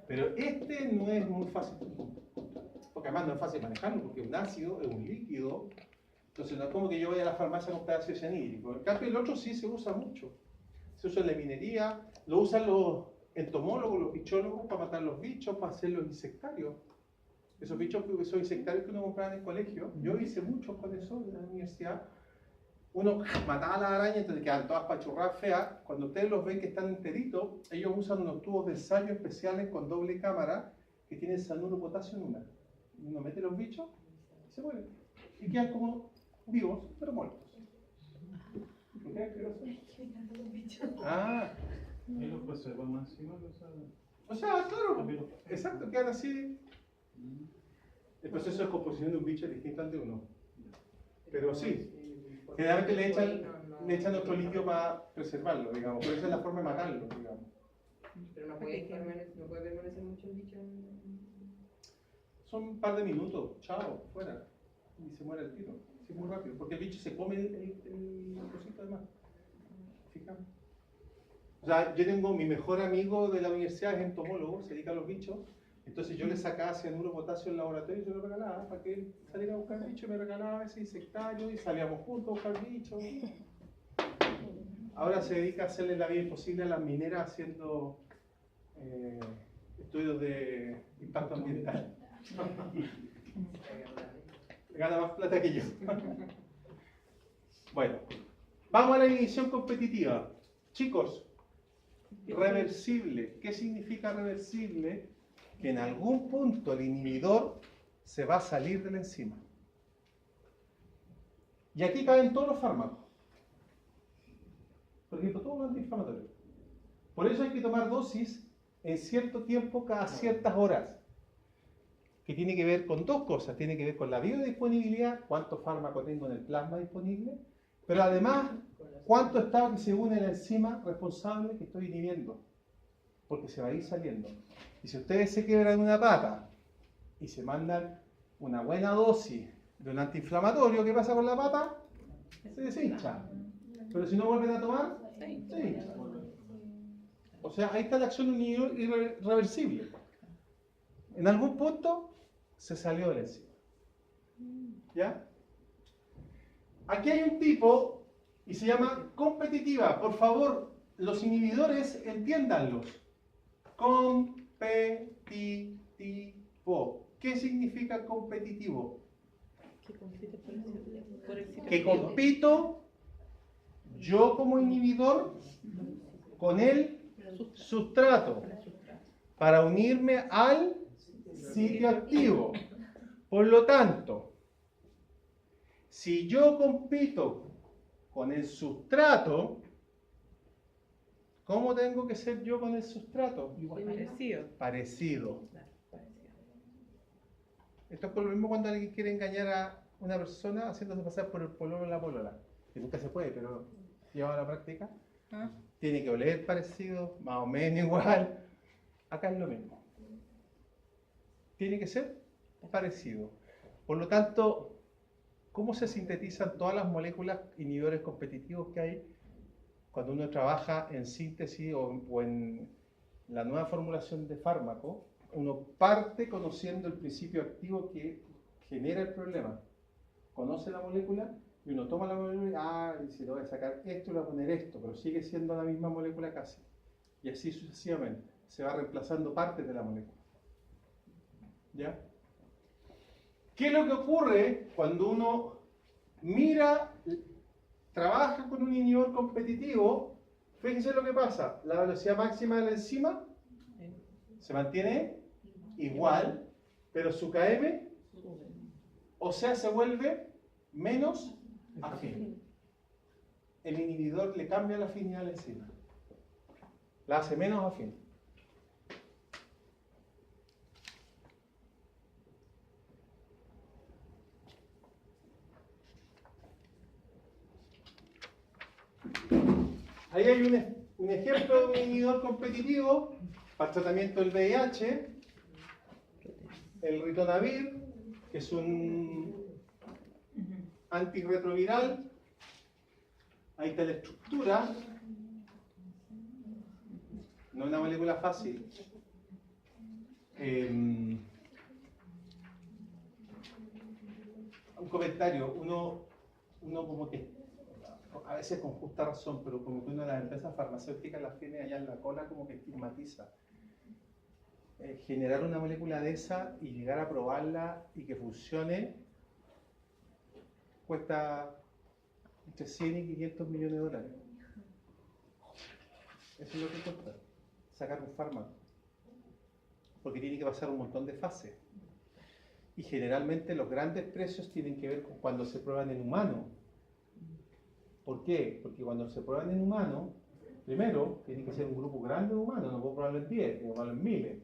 Pero este no es muy fácil, porque además no es fácil manejarlo, porque un ácido es un líquido, entonces no es como que yo vaya a la farmacia a comprar ácido cianhídrico. En cambio el otro sí se usa mucho. Se usa en la minería, lo usan los entomólogos, los bichólogos para matar los bichos, para hacer los insectarios. Esos bichos, esos insectarios que uno compraba en el colegio, yo hice muchos con eso en la universidad. Uno mataba a las arañas, entonces quedan todas pachurradas feas. Cuando ustedes los ven que están enteritos, ellos usan unos tubos de ensayo especiales con doble cámara que tienen cianuro de potasio en una. Uno mete los bichos y se mueren. Y quedan como vivos, pero muertos. Ah. ¿Y los conservan más encima? O sea, claro, exacto, quedan así. El proceso de composición de un bicho es distinto al de uno. Pero sí, generalmente le echan otro líquido para preservarlo, digamos, pero esa es la forma de matarlo, digamos. Pero no puede permanecer mucho el bicho Son un par de minutos, chao, fuera. Y se muere el tiro. Sí, muy rápido, porque el bicho se come el cosito además. Fíjate. O sea, yo tengo mi mejor amigo de la universidad, es entomólogo, se dedica a los bichos, Entonces yo le sacaba cianuro de potasio al laboratorio y yo lo regalaba para que él saliera a buscar bichos, me regalaba ese insectario y salíamos juntos a buscar bichos. Ahora se dedica a hacerle la vida imposible a las mineras haciendo estudios de impacto ambiental. Gana más plata que yo. Bueno, vamos a la inhibición competitiva. Chicos, reversible. ¿Qué significa reversible? Que en algún punto el inhibidor se va a salir de la enzima. Y aquí caen todos los fármacos. Por ejemplo, todos los antiinflamatorios. Por eso hay que tomar dosis en cierto tiempo cada ciertas horas. Que tiene que ver con dos cosas. Tiene que ver con la biodisponibilidad, cuánto fármaco tengo en el plasma disponible, pero además cuánto está que se une la enzima responsable que estoy inhibiendo. Porque se va a ir saliendo. Y si ustedes se quebran una pata y se mandan una buena dosis de un antiinflamatorio, ¿qué pasa con la pata? Se deshincha. Pero si no vuelven a tomar, se hincha. O sea, ahí está la acción de un inhibidor irreversible. En algún punto se salió de la enzima. ¿Ya? Aquí hay un tipo y se llama competitiva. Por favor, los inhibidores entiéndanlos. Competitivo. ¿Qué significa competitivo? Que compito yo como inhibidor con el sustrato para unirme al sitio activo. Por lo tanto, si yo compito con el sustrato, ¿cómo tengo que ser yo con el sustrato? Igual parecido. Parecido. Esto es por lo mismo cuando alguien quiere engañar a una persona haciéndose pasar por el pololo o la polola. Que nunca se puede, pero llevado a la práctica. Tiene que oler parecido, más o menos igual. Acá es lo mismo. Tiene que ser parecido. Por lo tanto, ¿cómo se sintetizan todas las moléculas inhibidores competitivos que hay cuando uno trabaja en síntesis o en la nueva formulación de fármaco? Uno parte conociendo el principio activo que genera el problema. Conoce la molécula y uno toma la molécula y dice, le voy a sacar esto y le voy a poner esto, pero sigue siendo la misma molécula casi. Y así sucesivamente. Se va reemplazando partes de la molécula. ¿Ya? ¿Qué es lo que ocurre cuando uno mira, trabaja con un inhibidor competitivo? Fíjense lo que pasa. La velocidad máxima de la enzima se mantiene igual, pero su Km, o sea, se vuelve menos afín. El inhibidor le cambia la afinidad a la enzima. La hace menos afín. Ahí hay un ejemplo de un inhibidor competitivo para el tratamiento del VIH, el ritonavir, que es un antirretroviral. Ahí está la estructura. No es una molécula fácil. Un comentario, uno como que a veces con justa razón, pero como que una de las empresas farmacéuticas las tiene allá en la cola, como que estigmatiza. Generar una molécula de esa y llegar a probarla y que funcione cuesta entre 100 y 500 millones de dólares. Eso es lo que cuesta, sacar un fármaco. Porque tiene que pasar un montón de fases. Y generalmente los grandes precios tienen que ver con cuando se prueban en humano. ¿Por qué? Porque cuando se prueban en humano, primero, tiene que ser un grupo grande de humanos, no puedo probarlo en 10, puedo probarlo en miles.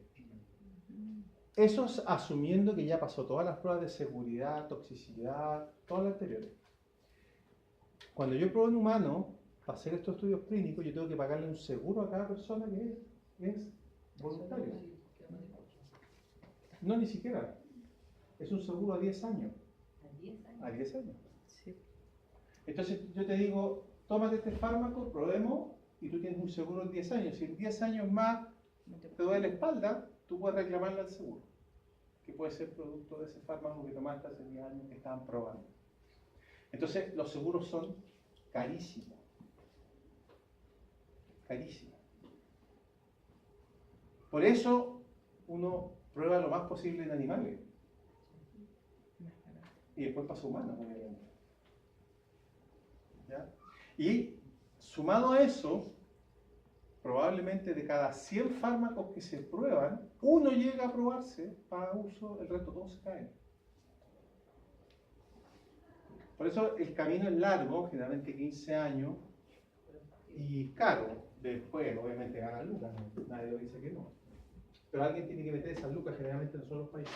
Eso es asumiendo que ya pasó todas las pruebas de seguridad, toxicidad, todas las anteriores. Cuando yo pruebo en humano, para hacer estos estudios clínicos, yo tengo que pagarle un seguro a cada persona que es voluntario. No, ni siquiera. Es un seguro a 10 años. ¿A 10 años? Sí. Entonces yo te digo, tómate este fármaco, probemos, y tú tienes un seguro en 10 años. Si en 10 años más te duele la espalda, tú puedes reclamarle al seguro, que puede ser producto de ese fármaco que tomaste hace 10 años que estaban probando. Entonces, los seguros son carísimos. Carísimos. Por eso, uno prueba lo más posible en animales. Y después pasa humanos, obviamente. ¿Ya? Y sumado a eso, probablemente de cada 100 fármacos que se prueban, uno llega a probarse para uso, el resto todos se caen. Por eso el camino es largo, generalmente 15 años, y caro. Después, obviamente, ganan lucas, ¿no? Nadie lo dice que no. Pero alguien tiene que meter esas lucas, generalmente no son los países.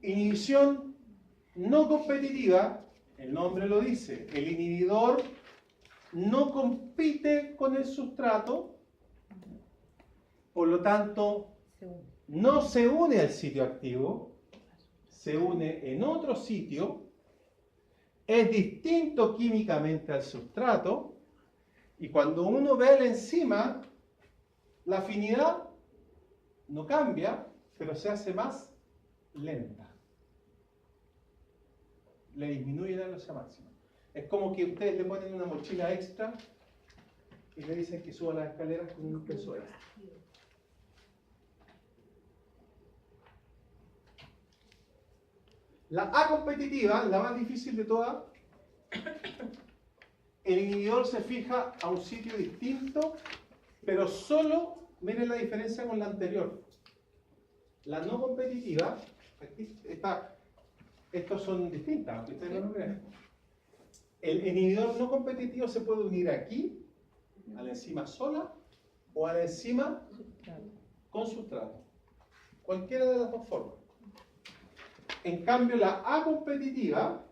Inhibición no competitiva, el nombre lo dice, el inhibidor no compite con el sustrato, por lo tanto no se une al sitio activo, se une en otro sitio, es distinto químicamente al sustrato, y cuando uno ve la enzima, la afinidad no cambia, pero se hace más lenta. Le disminuye la velocidad máxima. Es como que ustedes le ponen una mochila extra y le dicen que suba las escaleras con un peso extra. La A competitiva, la más difícil de todas, el inhibidor se fija a un sitio distinto, pero solo, miren la diferencia con la anterior. La no competitiva, aquí está, estos son distintas, aunque ustedes no lo crean. El inhibidor no competitivo se puede unir aquí, a la enzima sola, o a la enzima con sustrato. Cualquiera de las dos formas. En cambio, la A competitiva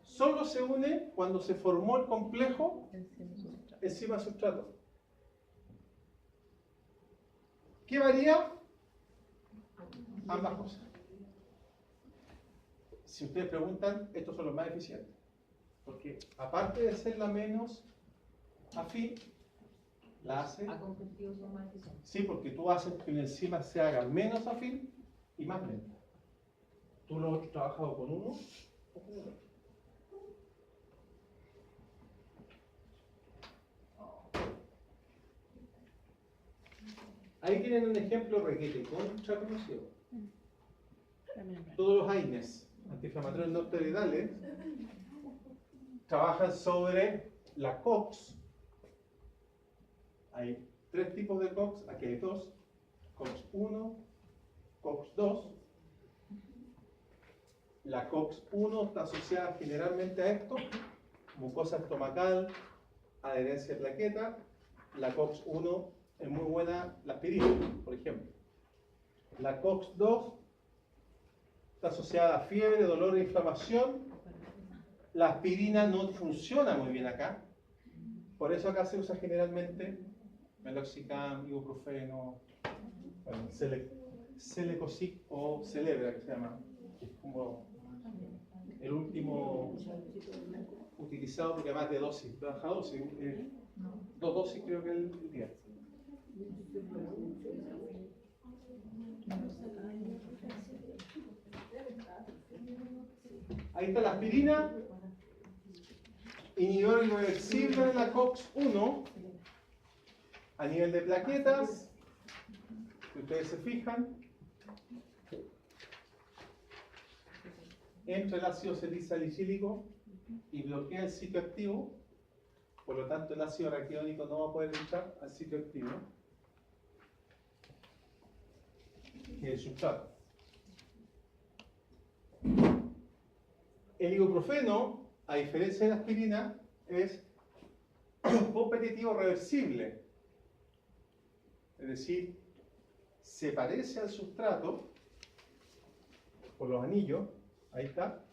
solo se une cuando se formó el complejo enzima-sustrato. ¿Qué varía? Ambas cosas. Si ustedes preguntan, estos son los más eficientes. Porque aparte de ser la menos afín, la hace... A competitivos son más eficientes. Sí, porque tú haces que una enzima se haga menos afín y más lenta. ¿Tú lo has trabajado con uno o con otro? Ahí tienen un ejemplo requete contra conocido. Todos los AINES, antiinflamatorios no esteroidales, trabajan sobre la COX. Hay 3 tipos de COX, aquí hay 2. COX-1, COX-2. La COX-1 está asociada generalmente a esto, mucosa estomacal, adherencia de plaqueta. La COX-1 es muy buena, la aspirina, por ejemplo. La COX-2 está asociada a fiebre, dolor e inflamación. La aspirina no funciona muy bien acá. Por eso acá se usa generalmente meloxicam, ibuprofeno, bueno, Celecosic o Celebra, que se llama. Es como el último utilizado porque además de dosis, baja dosis, 2 dosis creo que el día. Ahí está la aspirina, inhibidor irreversible de la COX-1 a nivel de plaquetas. Si ustedes se fijan, entra el ácido salicílico y bloquea el sitio activo, por lo tanto el ácido araquidónico no va a poder entrar al sitio activo, que es el sustrato. El ibuprofeno, a diferencia de la aspirina, es competitivo reversible, es decir, se parece al sustrato por los anillos. Ahí está.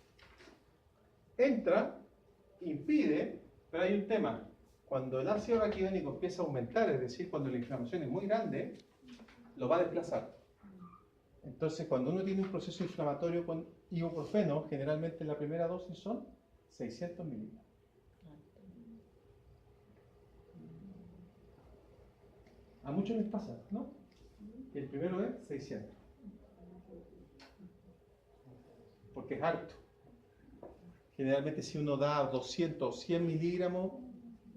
Entra, impide, pero hay un tema. Cuando el ácido araquidónico empieza a aumentar, es decir, cuando la inflamación es muy grande, lo va a desplazar. Entonces, cuando uno tiene un proceso inflamatorio con ibuprofeno, generalmente la primera dosis son 600 miligramos. A muchos les pasa, ¿no? El primero es 600. Porque es harto. Generalmente si uno da 200 o 100 miligramos,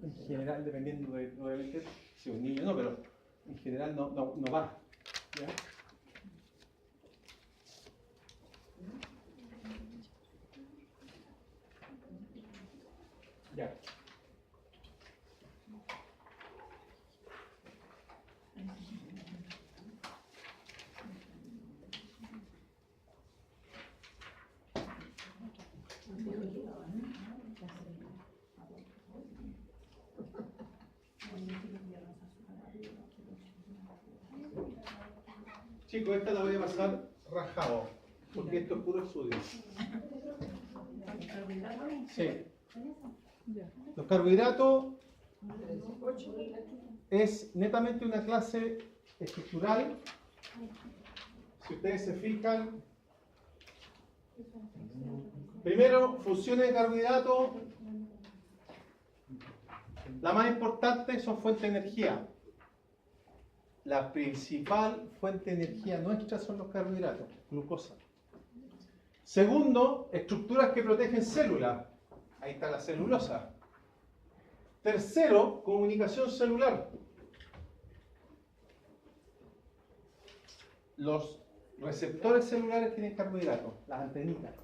en general, dependiendo de obviamente, si un niño no, pero en general no va. ¿Ya? Ya. Chicos, esta la voy a pasar rajado, porque esto es puro estudio. Sí. Los carbohidratos es netamente una clase estructural. Si ustedes se fijan, primero, funciones de carbohidratos. La más importante son fuentes de energía. La principal fuente de energía nuestra son los carbohidratos, glucosa. Segundo, estructuras que protegen células. Ahí está la celulosa. Tercero, comunicación celular. Los receptores celulares tienen carbohidratos, las antenitas.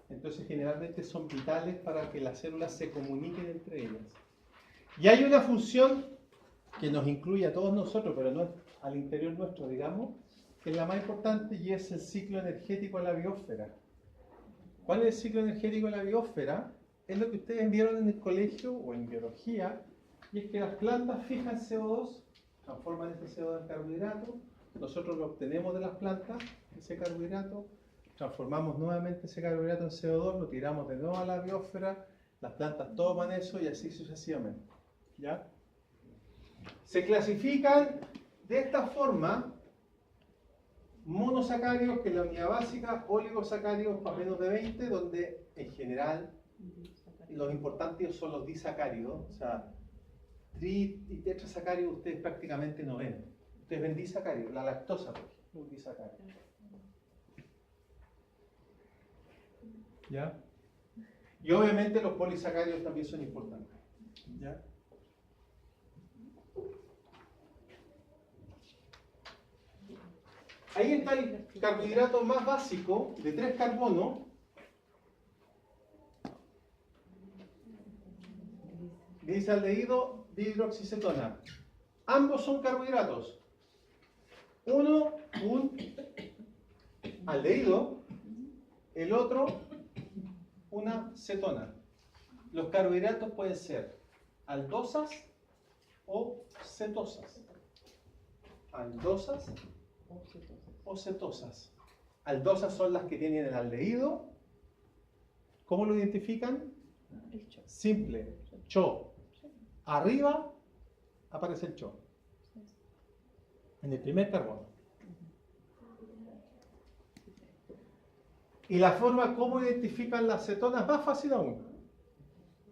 Entonces generalmente son vitales para que las células se comuniquen entre ellas. Y hay una función que nos incluye a todos nosotros, pero no al interior nuestro, digamos, que es la más importante y es el ciclo energético de la biosfera. ¿Cuál es el ciclo energético de la biosfera? Es lo que ustedes vieron en el colegio o en biología, y es que las plantas fijan CO2, transforman ese CO2 en carbohidrato, nosotros lo obtenemos de las plantas, ese carbohidrato, transformamos nuevamente ese carbohidrato en CO2, lo tiramos de nuevo a la biosfera, las plantas toman eso y así sucesivamente. ¿Ya? Se clasifican de esta forma monosacáridos, que es la unidad básica, oligosacáridos para menos de 20, donde en general los importantes son los disacáridos, o sea, tri y tetrasacáridos ustedes prácticamente no ven. Ustedes ven disacáridos, la lactosa, por ejemplo, un disacárido. ¿Ya? Y obviamente los polisacáridos también son importantes. ¿Ya? Ahí está el carbohidrato más básico de 3 carbonos. Disaldehído dihidroxicetona. Ambos son carbohidratos. Uno, un aldehído, el otro, una cetona. Los carbohidratos pueden ser aldosas o cetosas. Aldosas o cetosas. Aldosas son las que tienen el aldehído. ¿Cómo lo identifican? Simple, cho. Arriba aparece el cho. En el primer carbono. Y la forma como identifican las cetonas es más fácil aún.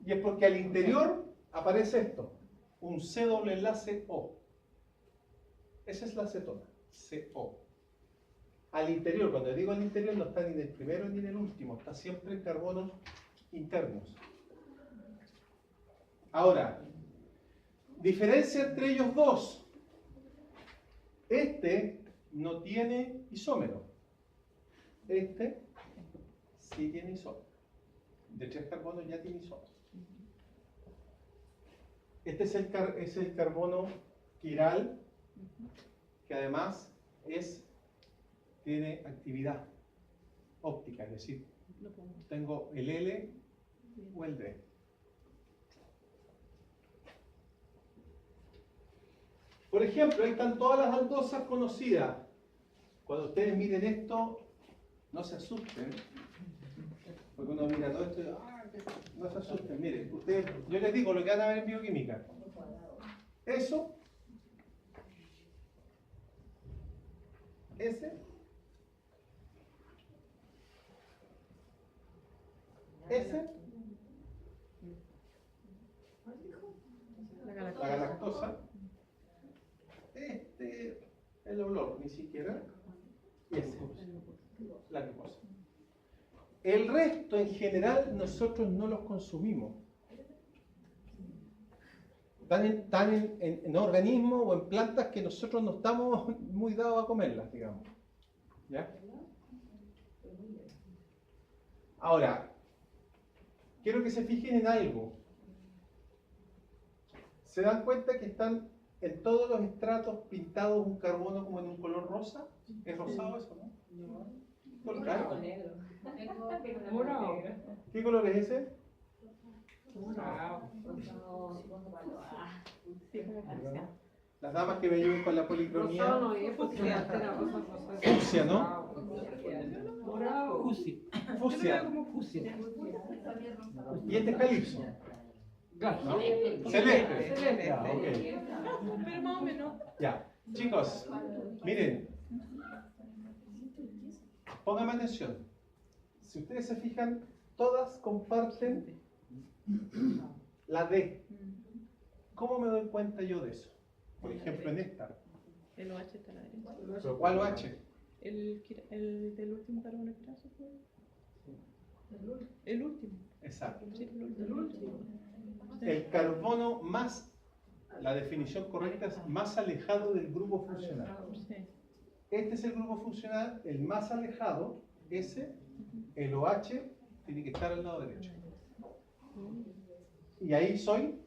Y es porque al interior aparece esto, un C doble enlace O. Esa es la cetona, CO. Al interior, cuando digo al interior, no está ni en el primero ni en el último, está siempre en carbonos internos. Ahora, diferencia entre ellos dos. Este no tiene isómero. Este sí tiene isómero. De 3 carbonos ya tiene isómero. Este es el carbono quiral, que además tiene actividad óptica, es decir, tengo el L o el D. Por ejemplo, ahí están todas las aldosas conocidas. Cuando ustedes miren esto, no se asusten, porque uno mira todo esto y no se asusten. Miren, ustedes, yo les digo lo que van a ver en bioquímica. Eso, ese, la galactosa, el olor, ni siquiera. Y ese, la glucosa. El resto, en general, nosotros no los consumimos. Están en organismos o en plantas que nosotros no estamos muy dados a comerlas, digamos. ¿Ya? Ahora, quiero que se fijen en algo. ¿Se dan cuenta que están en todos los estratos pintados un carbono como en un color rosa? ¿Es rosado eso, no? ¿Color claro? Morado. ¿Qué color es ese? Las damas que me ayuden con la policromía. Rosado no es porque antes era rosa. Fucsia, ¿no? Morado. Fusi. Fucsia. Como fusi. Y este es calipso, Gas. ¿no? Celeste. Celeste. Ya, ok. Pero más o menos. Ya, chicos, miren. Pónganme atención. Si ustedes se fijan, todas comparten la D. ¿Cómo me doy cuenta yo de eso? Por ejemplo, en esta. El OH está a la derecha. ¿Pero cuál OH? El del último carbono que trazo fue. El último. Exacto. Sí, el último. El carbono más, la definición correcta es más alejado del grupo funcional. Sí. Este es el grupo funcional, el más alejado, ese, el OH, tiene que estar al lado derecho. Y ahí soy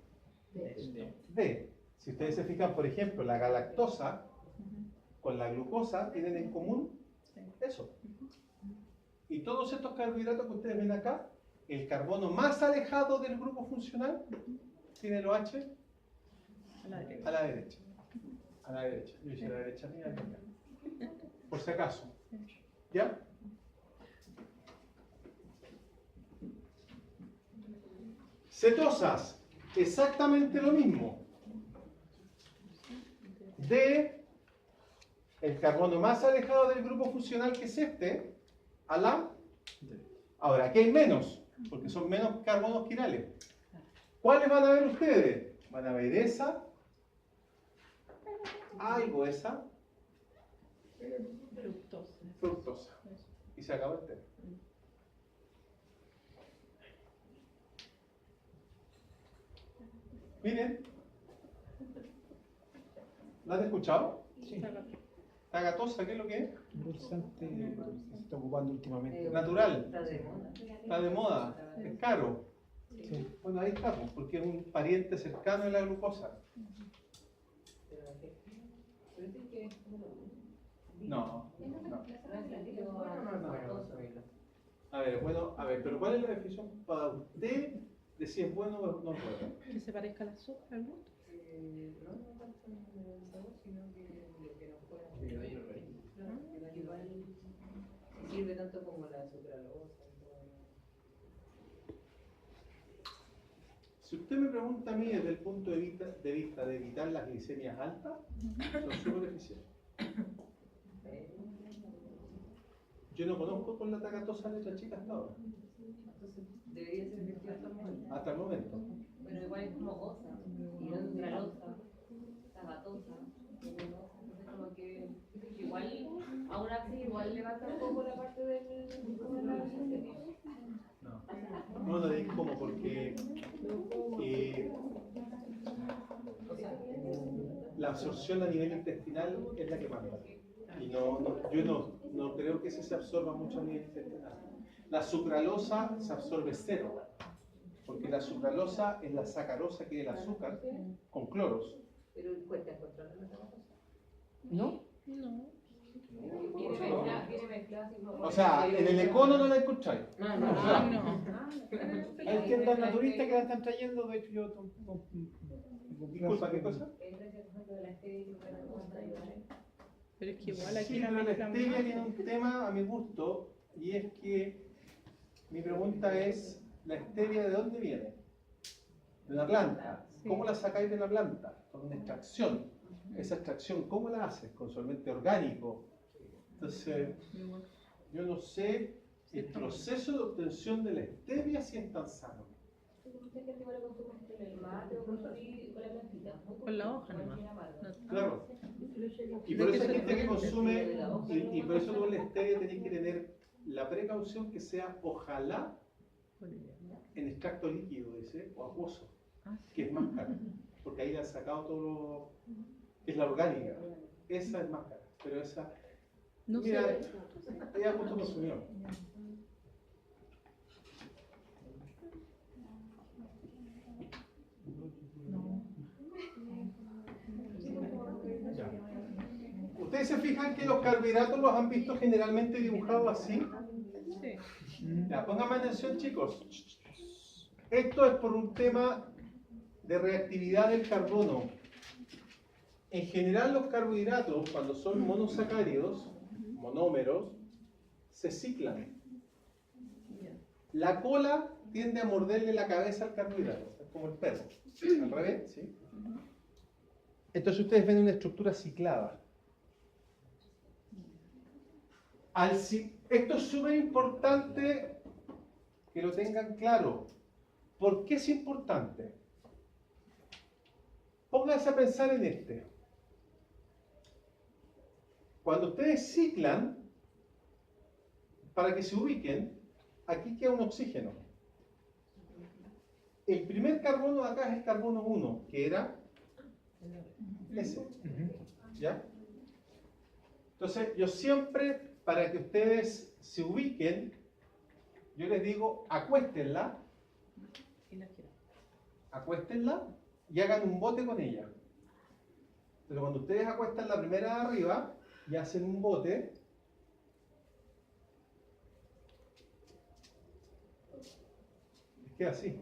D. Si ustedes se fijan, por ejemplo, la galactosa con la glucosa tienen en común eso. Y todos estos carbohidratos que ustedes ven acá, el carbono más alejado del grupo funcional tiene el OH A la derecha. a la derecha. A la derecha. Yo hice a la derecha mía, acá. Por si acaso. ¿Ya? Cetosas, exactamente lo mismo. De el carbono más alejado del grupo funcional, que es este, a la... Ahora, aquí hay menos, porque son menos carbonos quirales. ¿Cuáles van a ver ustedes? Van a ver esa, algo esa, Fructosa. fructosa. Y se acabó el tema. Miren. ¿La han escuchado? Sí. La gatosa, ¿qué es lo que es? Un dulzante que se está ocupando últimamente. Natural. Está de moda. Está de moda. Es caro. Sí. Bueno, ahí estamos, porque es un pariente cercano de la glucosa. No. A ver, bueno, a ver, pero ¿cuál es la definición para usted de si es bueno o no es bueno? Que se parezca al azúcar, al gusto. No tanto en el sabor, sino que no fuera. Igual sirve tanto como la sucralosa. Si usted me pregunta a mí desde el punto de vista de evitar las glicemias altas, son súper eficientes. Yo no conozco con la tacatosa letra chica hasta ahora, Entonces debería ser efectiva también. hasta el momento. Pero igual es como osa, y no sucralosa, tagatosa, venenosa, entonces como que igual, aún así, igual le baja un poco la parte de la glicemia. No lo digo como porque la absorción a nivel intestinal es la que manda. Y yo no creo que ese se absorba mucho a nivel intestinal. La sucralosa se absorbe cero, porque la sucralosa es la sacarosa, que es el azúcar, con cloros. Pero cuesta encontrar la tagatosa. ¿No? No. Viene mezclada así como... O sea, en el econo no la encontráis. No, No. Hay tiendas naturistas que la están trayendo, de hecho yo Disculpa, ¿qué cosa? Pero es que igual aquí Sí, la pero la mezclan stevia más. tiene un tema a mi gusto, y es que mi pregunta es, ¿la stevia de dónde viene? De una planta. Sí. ¿Cómo la sacáis de la planta? Con una extracción. Esa extracción, ¿cómo la haces? Con solvente orgánico. Entonces, yo no sé el proceso de obtención de la stevia si es tan sano. Con la hoja nomás. Claro. Y por eso hay gente que consume, y por eso tú en la stevia tenés que tener la precaución que sea ojalá en extracto líquido, dice, o acuoso, que es más caro, porque ahí le han sacado todo lo que es la orgánica. Esa es más cara, pero esa, No mira, sé. ella ha puesto consumidor. Ya. Ustedes se fijan que los carbohidratos los han visto generalmente dibujados así. Sí. Ya, pónganme atención, chicos. Esto es por un tema de reactividad del carbono. En general, los carbohidratos, cuando son monosacáridos, monómeros, se ciclan. La cola tiende a morderle la cabeza al carbohidrato, es como el perro. Al revés, ¿sí? Entonces ustedes ven una estructura ciclada. Esto es súper importante que lo tengan claro. ¿Por qué es importante? Pónganse a pensar en este. Cuando ustedes ciclan, para que se ubiquen, aquí queda un oxígeno. El primer carbono de acá es el carbono 1, que era ese. ¿Ya? Entonces, yo siempre, para que ustedes se ubiquen, yo les digo, acuéstenla, y hagan un bote con ella. Pero cuando ustedes acuestan la primera de arriba y hacen un bote, les queda así.